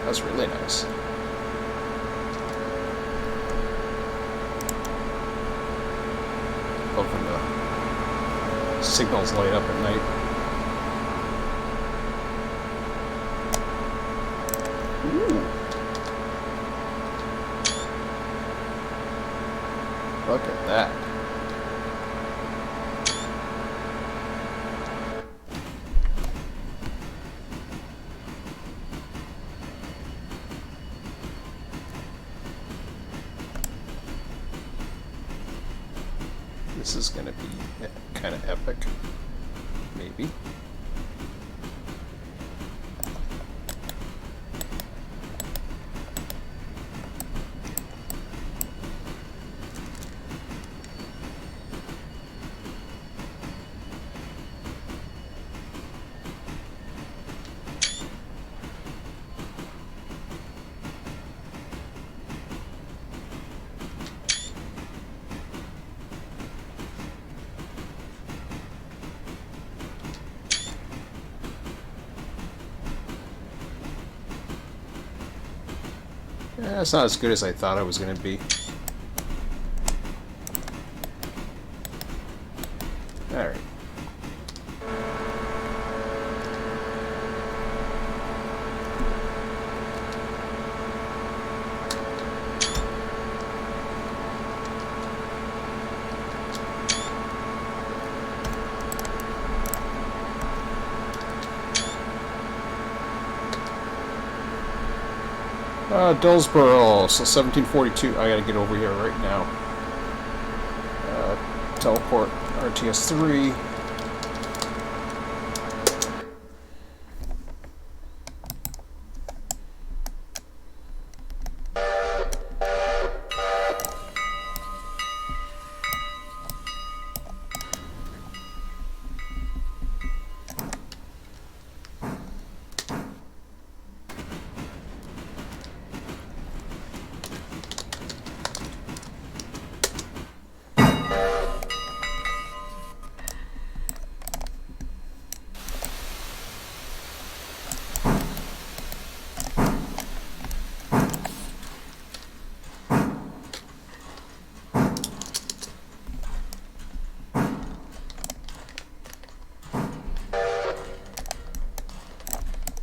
That's really nice. Hoping the signals light up at night. Ooh. Look at that. This is going to be kind of epic, maybe. It's not as good as I thought it was going to be. Alright. Dillsboro, so 1742. I gotta get over here right now. Teleport RTS 3.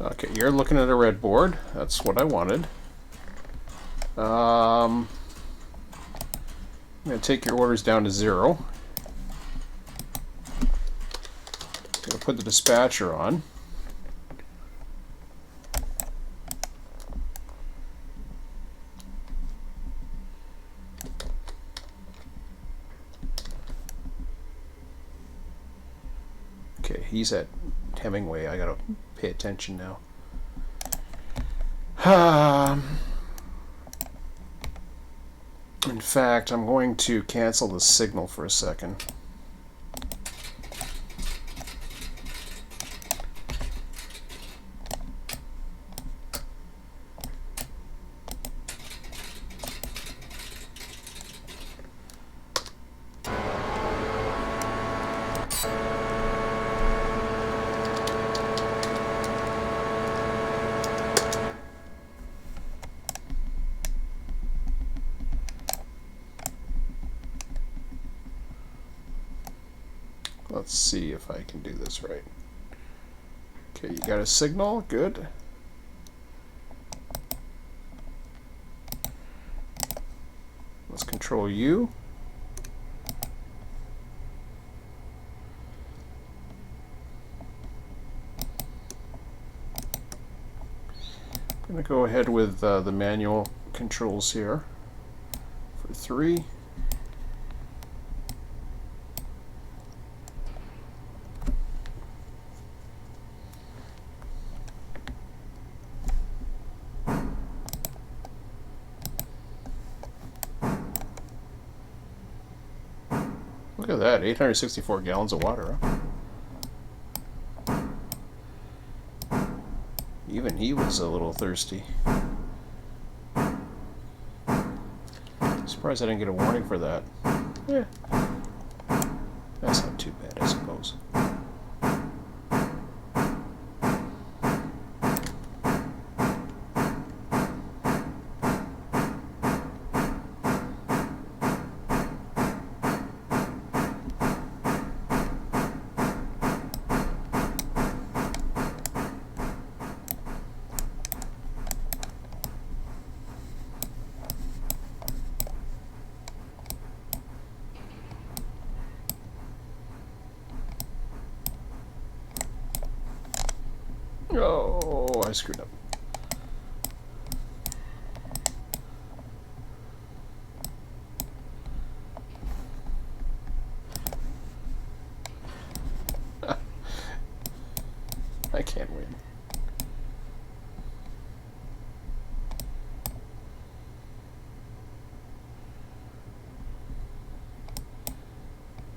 Okay, you're looking at a red board. That's what I wanted. I'm going to take your orders down to 0. Going to put the dispatcher on. Okay, he's at Hemingway. I gotta pay attention now. In fact, I'm going to cancel the signal for a second. Let's see if I can do this right. Okay, you got a signal. Good. Let's control you. I'm going to go ahead with the manual controls here for 3. Look at that, 864 gallons of water, huh? Even he was a little thirsty. Surprised I didn't get a warning for that. Yeah. That's not too bad, I suppose. Oh, I screwed up. I can't win.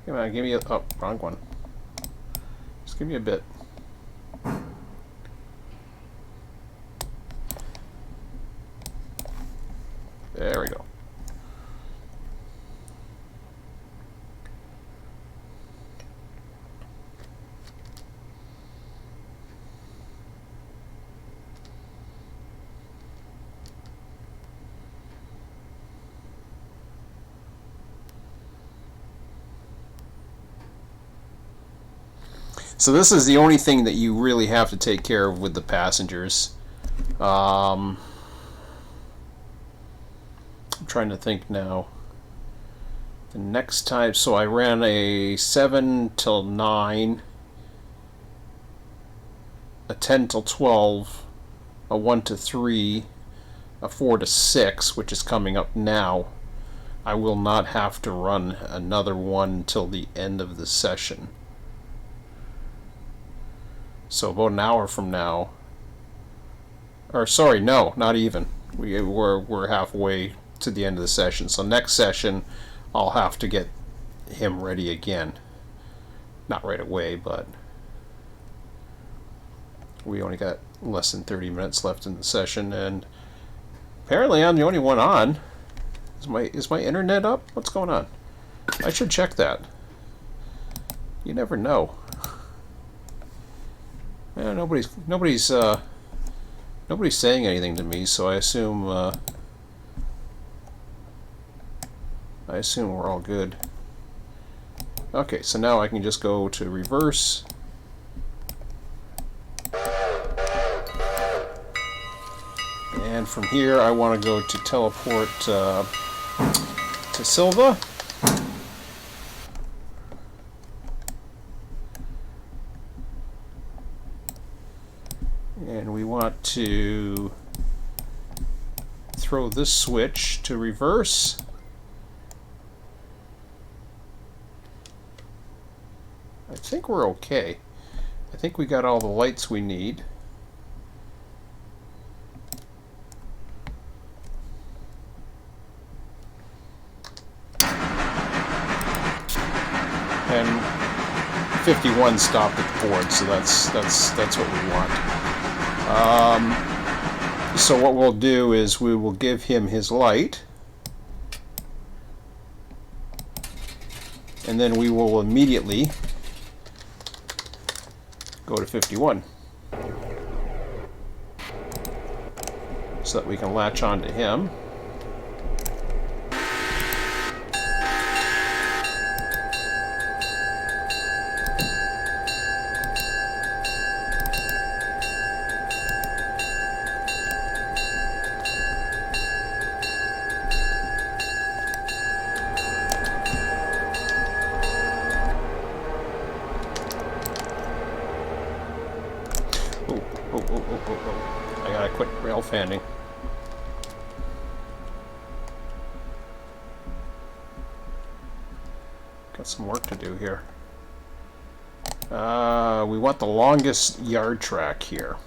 Come on, give me a... Oh, wrong one. Just give me a bit. There we go. So this is the only thing that you really have to take care of with the passengers. I'm trying to think now. The next time, so I ran a 7 till 9, a 10 till 12, a 1 to 3, a 4 to 6, which is coming up now. I will not have to run another one till the end of the session. So about an hour from now, or sorry, no, not even. We're halfway to the end of the session. So next session, I'll have to get him ready again. Not right away, but we only got less than 30 minutes left in the session, and apparently I'm the only one on. Is my internet up? What's going on? I should check that. You never know. Yeah, nobody's saying anything to me, so I assume we're all good. Okay, so now I can just go to reverse. And from here I want to go to teleport to Silva. And we want to throw this switch to reverse. I think we're okay. I think we got all the lights we need. And 51 stopped at the board, so that's what we want. So what we'll do is we will give him his light, and then we will immediately go to 51 so that we can latch on to him. Oh, oh, oh, oh, oh, oh. I gotta quit rail fanning. Got some work to do here. We want the longest yard track here.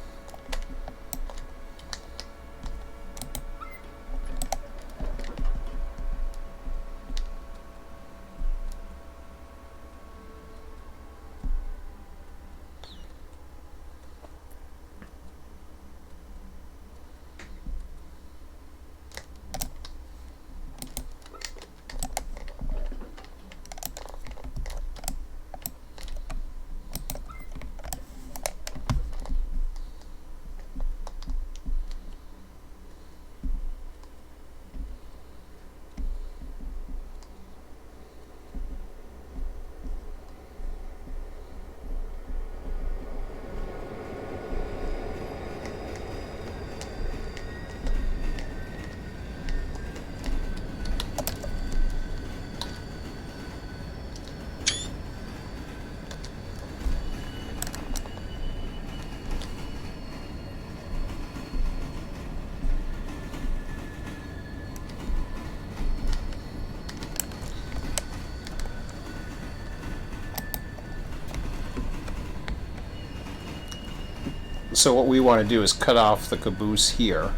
So what we want to do is cut off the caboose here.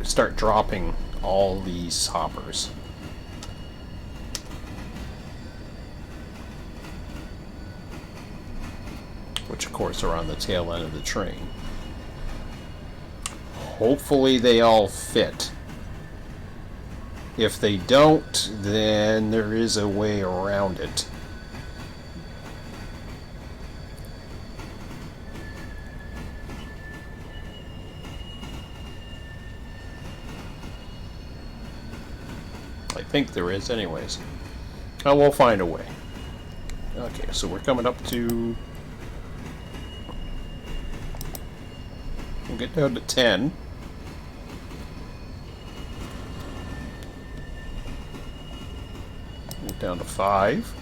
Start dropping all these hoppers. Which of course are on the tail end of the train. Hopefully they all fit. If they don't, then there is a way around it. I think there is anyways. Oh, we'll find a way. Okay, so we're coming up to... We'll get down to 10. Get down to 5.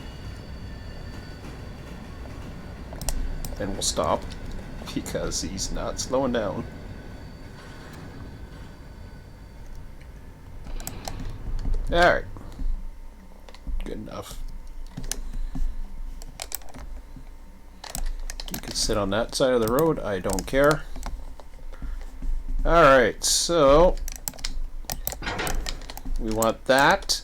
And we'll stop because he's not slowing down. Alright. Good enough. You can sit on that side of the road. I don't care. Alright, so we want that.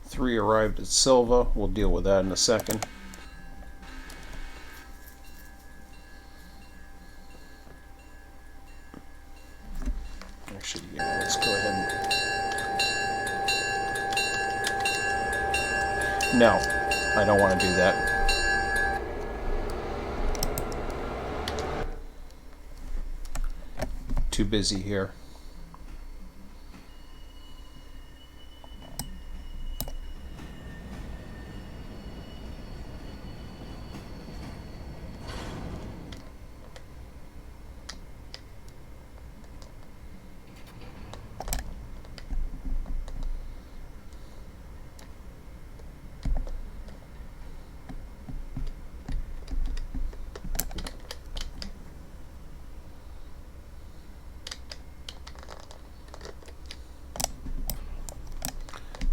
Three arrived at Silva. We'll deal with that in a second. Actually, yeah, let's go ahead and... No, I don't want to do that. Too busy here.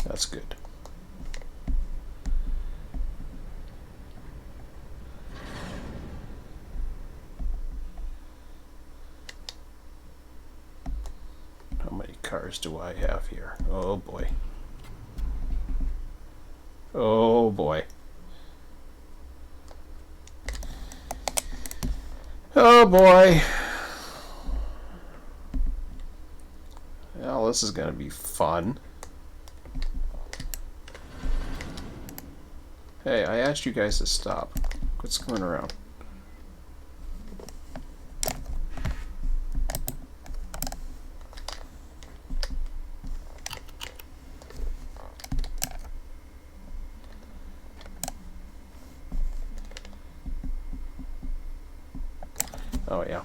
That's good. How many cars do I have here? Oh boy. Oh boy. Oh boy. Well, this is going to be fun. Hey, I asked you guys to stop. Quit screwing around. Oh, yeah.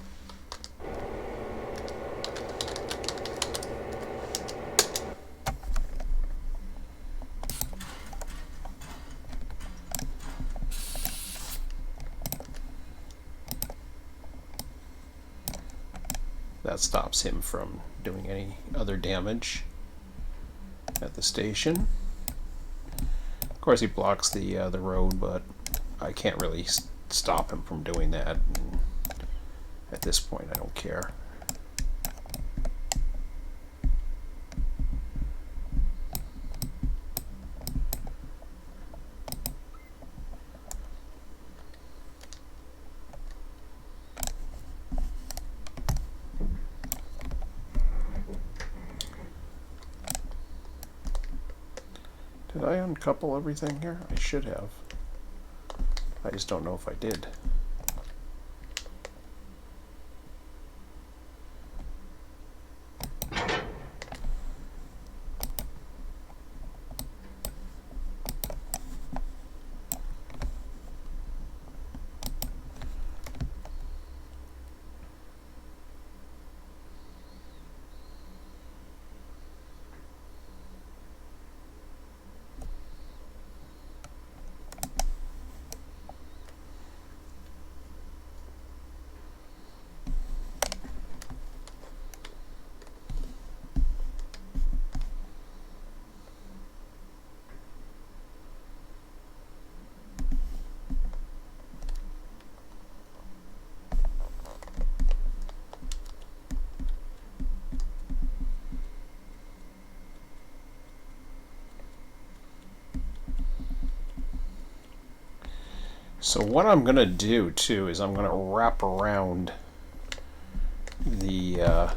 That stops him from doing any other damage at the station. Of course, he blocks the road, but I can't really stop him from doing that. And at this point, I don't care. Did I uncouple everything here? I should have. I just don't know if I did. So what I'm going to do, too, is I'm going to wrap around the... I'm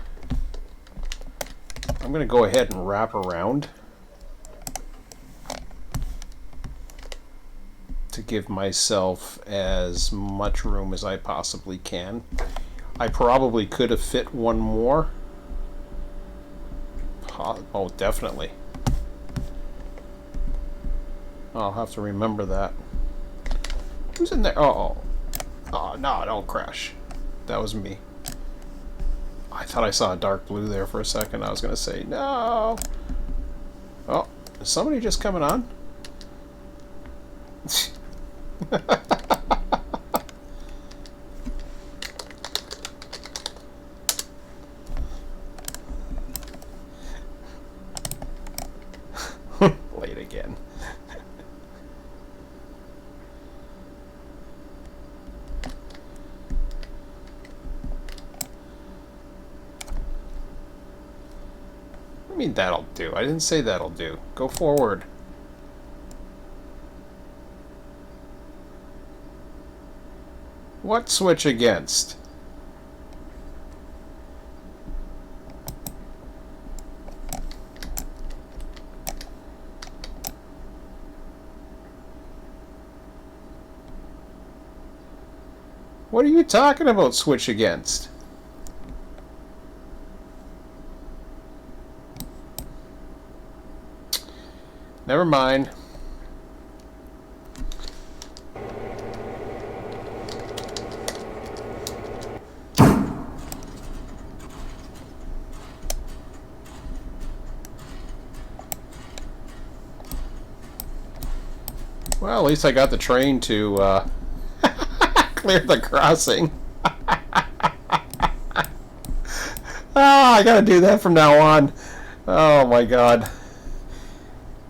going to go ahead and wrap around to give myself as much room as I possibly can. I probably could have fit one more. Oh, definitely. I'll have to remember that. Who's in there? Oh, no, don't crash. That was me. I thought I saw a dark blue there for a second. I was going to say, no. Oh, is somebody just coming on? Late again. I mean, that'll do. I didn't say that'll do. Go forward. What switch against? What are you talking about, switch against? Never mind. Well, at least I got the train to clear the crossing. I gotta do that from now on. Oh my god.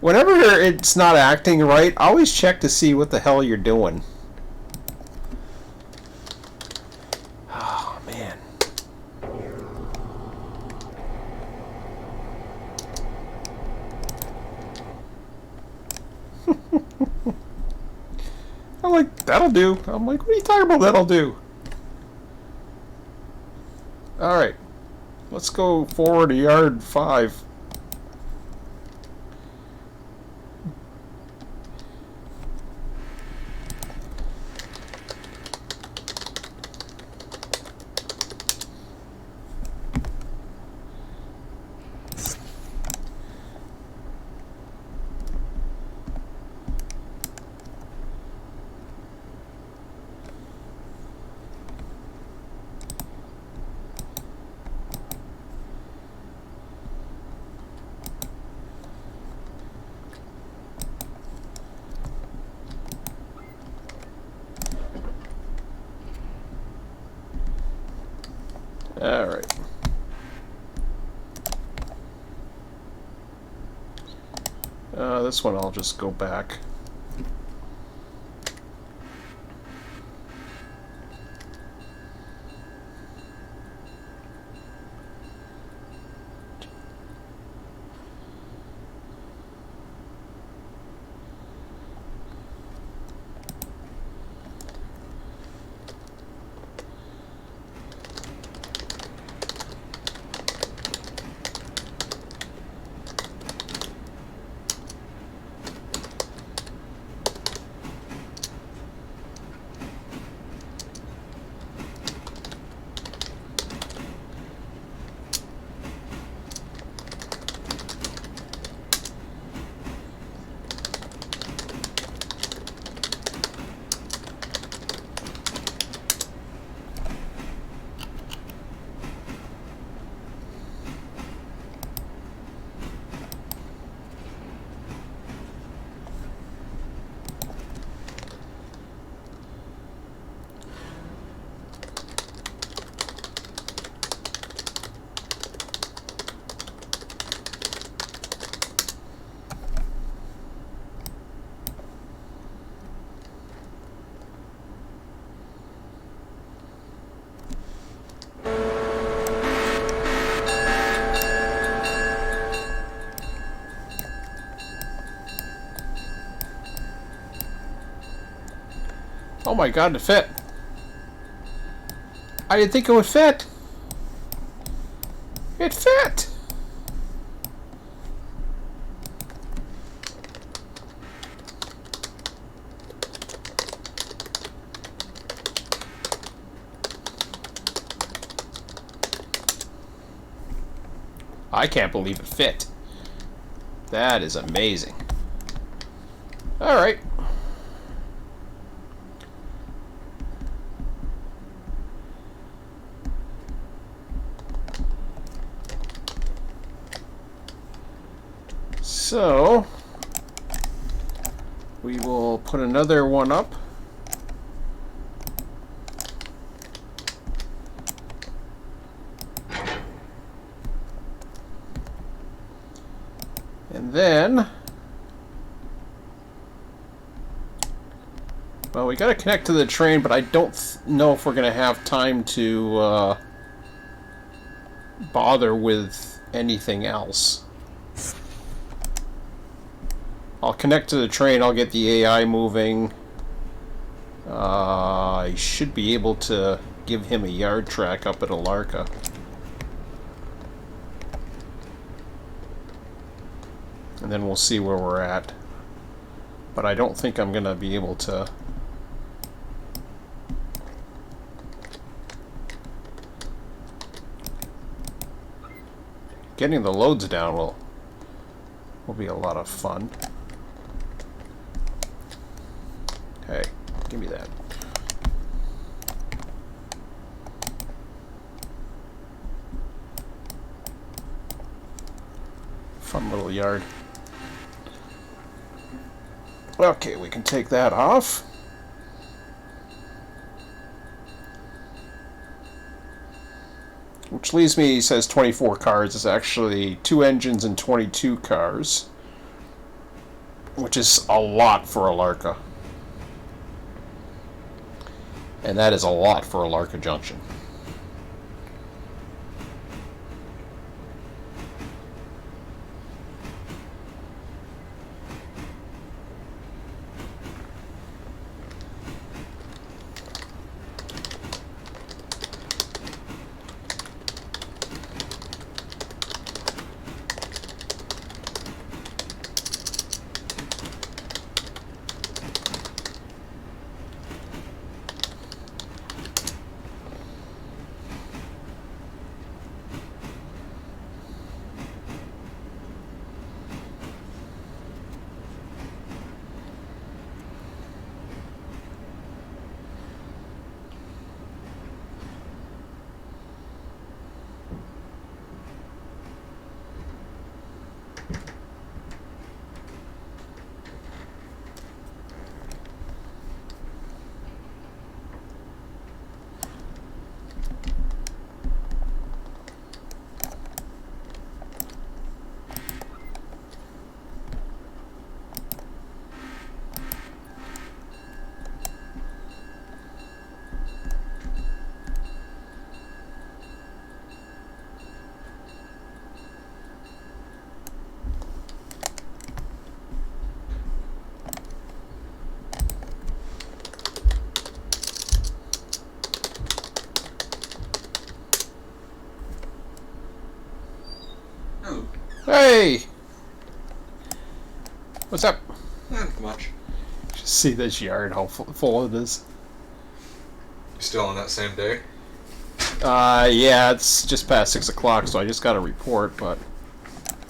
Whenever it's not acting right, always check to see what the hell you're doing. Oh, man. I'm like, that'll do. I'm like, what are you talking about, that'll do? Alright. Let's go forward to yard 5. Alright. This one I'll just go back. Oh my god, it fit. I didn't think it would fit. It fit. I can't believe it fit. That is amazing. All right. So, we will put another one up. And then, well, we got to connect to the train, but I don't know if we're going to have time to bother with anything else. I'll connect to the train, I'll get the AI moving. I should be able to give him a yard track up at Alarka. And then we'll see where we're at. But I don't think I'm going to be able to... Getting the loads down will be a lot of fun. Hey, give me that. Fun little yard. Okay, we can take that off. Which leaves me, he says 24 cars. It's actually 2 engines and 22 cars. Which is a lot for Alarka. And that is a lot for Alarka Junction. Hey! What's up? Not much. Just see this yard, how full it is. You still on that same day? Yeah, it's just past 6 o'clock, so I just got a report, but...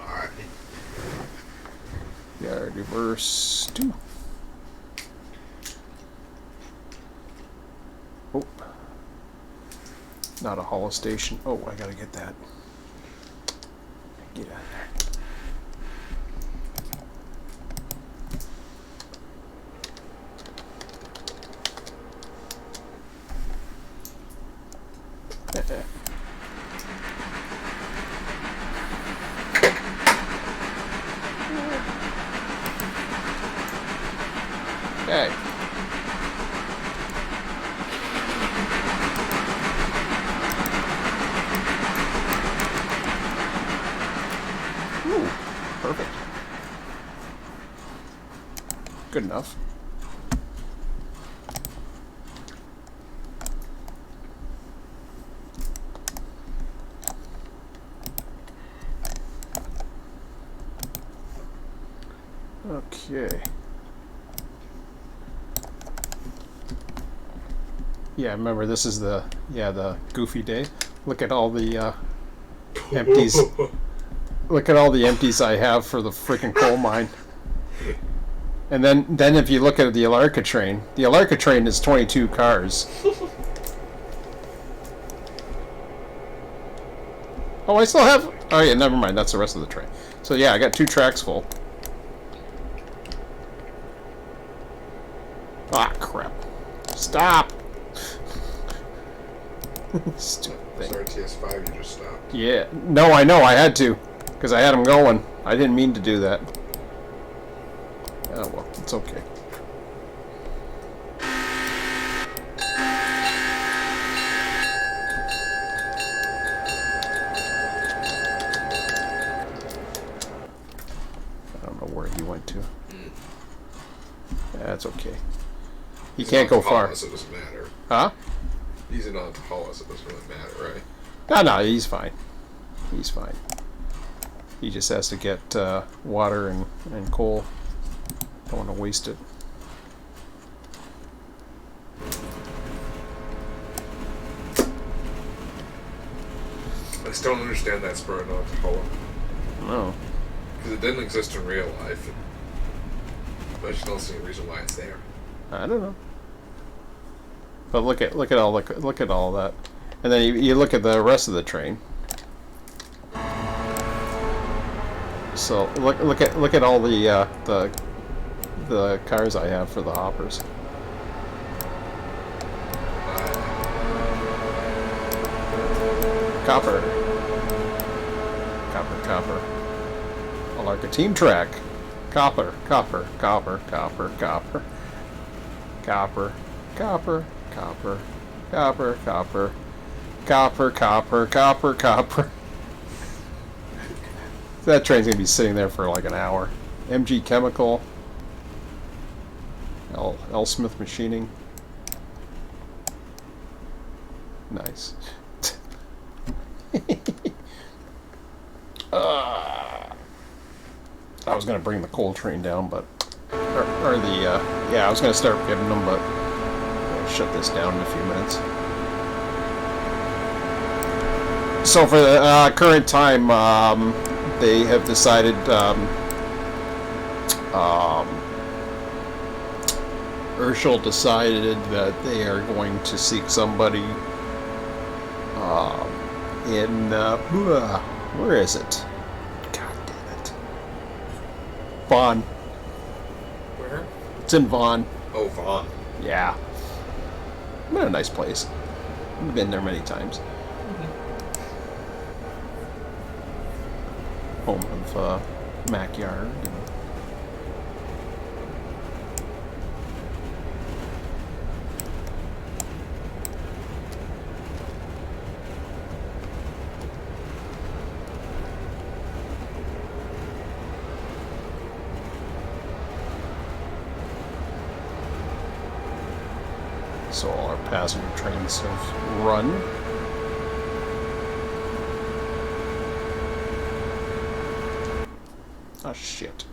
Alright. Yard reverse 2. Oh. Not a hollow station. Oh, I gotta get that. Get out of there. Okay. Ooh, perfect. Good enough. Okay. Yeah, remember this is the goofy day. Look at all the empties. Look at all the empties I have for the freaking coal mine. And then if you look at the Alarka train is 22 cars. Oh, I still have... Oh yeah, never mind. That's the rest of the train. So yeah, I got 2 tracks full. Ah, crap. Stop! Stupid thing. RTS 5 you just stopped. Yeah. No, I know. I had to. Because I had them going. I didn't mean to do that. Oh, well. It's okay. I don't know where he went to. That's okay. He can't go far. So it doesn't matter. Huh? He's an alcoholic, so it doesn't really matter, right? No, he's fine. He's fine. He just has to get water and coal. Don't want to waste it. I still don't understand that spur of alcoholic. No. Because it didn't exist in real life. But I just don't see a reason why it's there. I don't know. But look at all that, and then you look at the rest of the train. So look at all the cars I have for the hoppers. Copper. Alarka team track. Copper. Copper. That train's gonna be sitting there for like an hour. MG Chemical. L Smith Machining. Nice. I was gonna bring the coal train down, but I was gonna start getting them, but I'll shut this down in a few minutes. So for the current time, they have decided Urshel decided that they are going to seek somebody in where is it? God damn it. Vaughn. Where? It's in Vaughn. Oh, Vaughn. Yeah. Been a nice place. I've been there many times. Home of Mac Yard. So all our passenger trains have run. shit.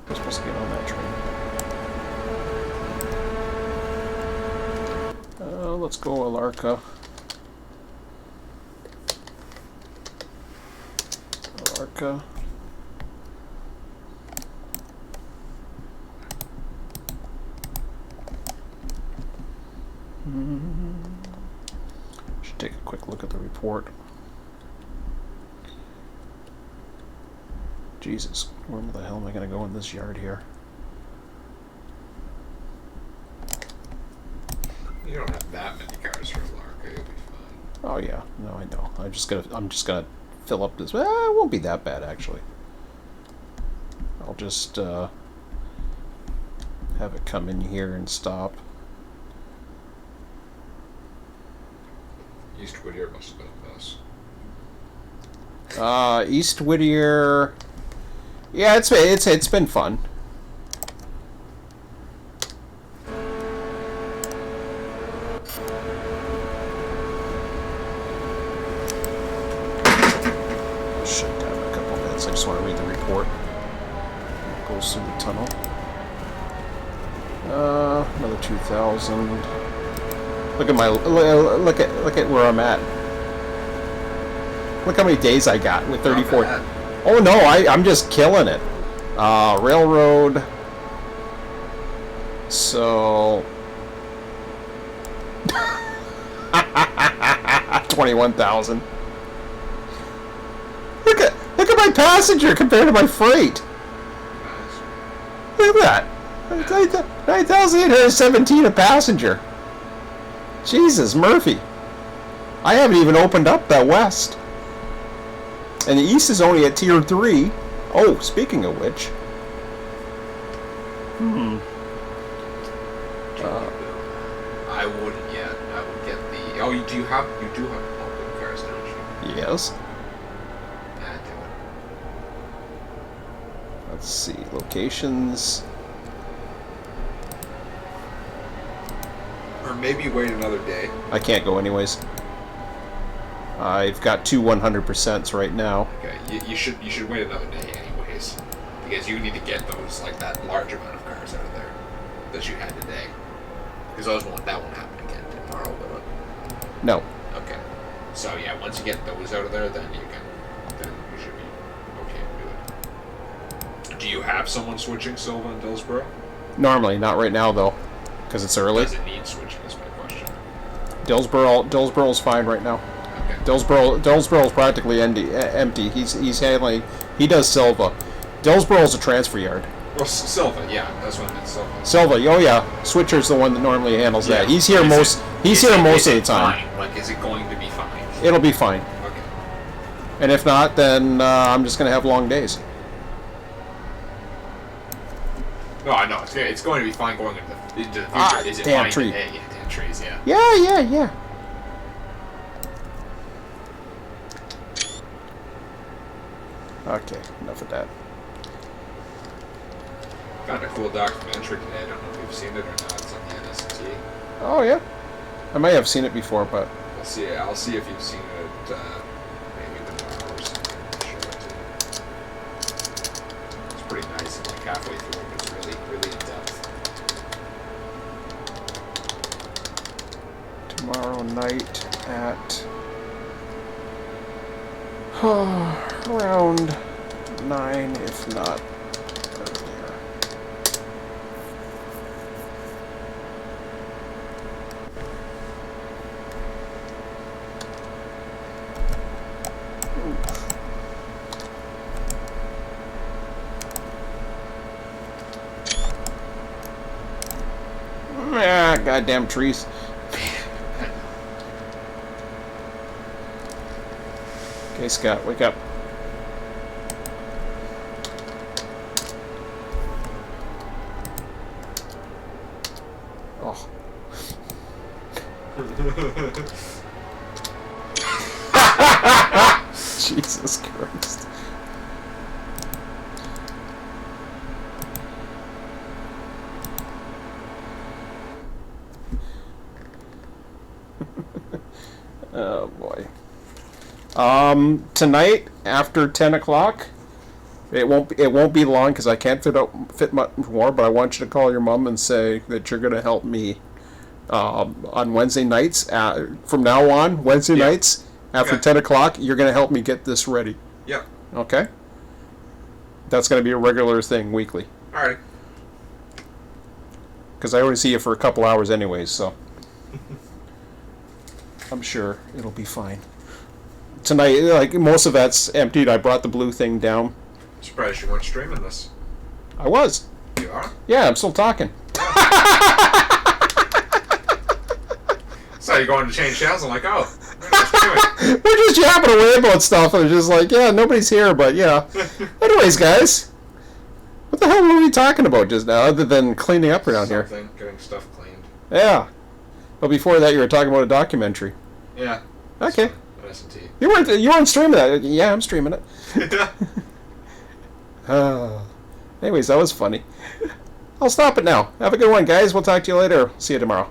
I'm supposed to get on that train. Let's go Alarka. Alarka. Should take a quick look at the report. Jesus, where the hell am I going to go in this yard here? You don't have that many cars for Alarka. You'll be fine. Oh yeah, no, I know. I'm just gonna fill up this. It won't be that bad actually. I'll just have it come in here and stop. East Whittier must have been a mess. East Whittier. Yeah, it's been fun. Shut down in a couple minutes. I just want to read the report. It goes through the tunnel. Another 2,000. Look at my look at where I'm at. Look how many days I got with 34. Oh no, I'm just killing it. Railroad. So 21,000. Look at my passenger compared to my freight. Look at that. 9,817 a passenger. Jesus, Murphy. I haven't even opened up that west. And the east is only at tier 3. Oh, speaking of which. I wouldn't yet. I would get the... Oh, you do have pumping cars, don't you? Yes. Yeah, do it. Let's see. Locations. Or maybe wait another day. I can't go anyways. I've got two 100% right now. Okay, you should wait another day anyways, because you need to get those, like, that large amount of cars out of there that you had today, because that won't happen again tomorrow, will it? No. Okay, so yeah, once you get those out of there, then you should be okay to do it. Do you have someone switching Silva and Dillsborough? Normally, not right now though, because it's early. Does it need switching? Is my question. Dillsborough's fine right now. Dillsborough's practically empty. He's handling. He does Silva. Dillsborough's a transfer yard. Well, Silva, yeah, that's what I meant. Silva, oh yeah. Switcher's the one that normally handles that. He's here most. He's here most of the time. Fine? Like, is it going to be fine? It'll be fine. Okay. And if not, then I'm just gonna have long days. No, I know it's going to be fine going into the future. Is it damn fine tree. today? Yeah, damn trees. Yeah. Yeah. Okay, enough of that. Found a cool documentary today. I don't know if you've seen it or not. It's on the NST. Oh yeah, I might have seen it before, but I'll see if you've seen it. Maybe tomorrow or something. I'll show it to you. It's pretty nice. I'm like halfway through it. It's really, really in depth. tomorrow night at around 9, if not earlier. Ah, goddamn trees. Okay, Scott, wake up. Oh. Jesus Christ. Oh boy. Tonight after 10 o'clock, It won't be long because I can't fit much more. But I want you to call your mom and say that you're going to help me on Wednesday nights. From now on, Wednesday nights after 10 o'clock, you're going to help me get this ready. Yep. Okay. That's going to be a regular thing, weekly. All right. Because I only see you for a couple hours anyways, so I'm sure it'll be fine. Tonight, like most of that's emptied. I brought the blue thing down. Surprised you weren't streaming this. I was. You are? Yeah, I'm still talking. So you're going to change channels? I'm like, oh, let's do it. We're just yapping away about stuff, and it's just like, yeah, nobody's here, but yeah. Anyways, guys, what the hell were we talking about just now, other than cleaning up around here? Getting stuff cleaned. Yeah. But before that, you were talking about a documentary. Yeah. Okay. S&T. You weren't streaming that. Yeah, I'm streaming it. Anyways, that was funny. I'll stop it now. Have a good one, guys. We'll talk to you later. See you tomorrow.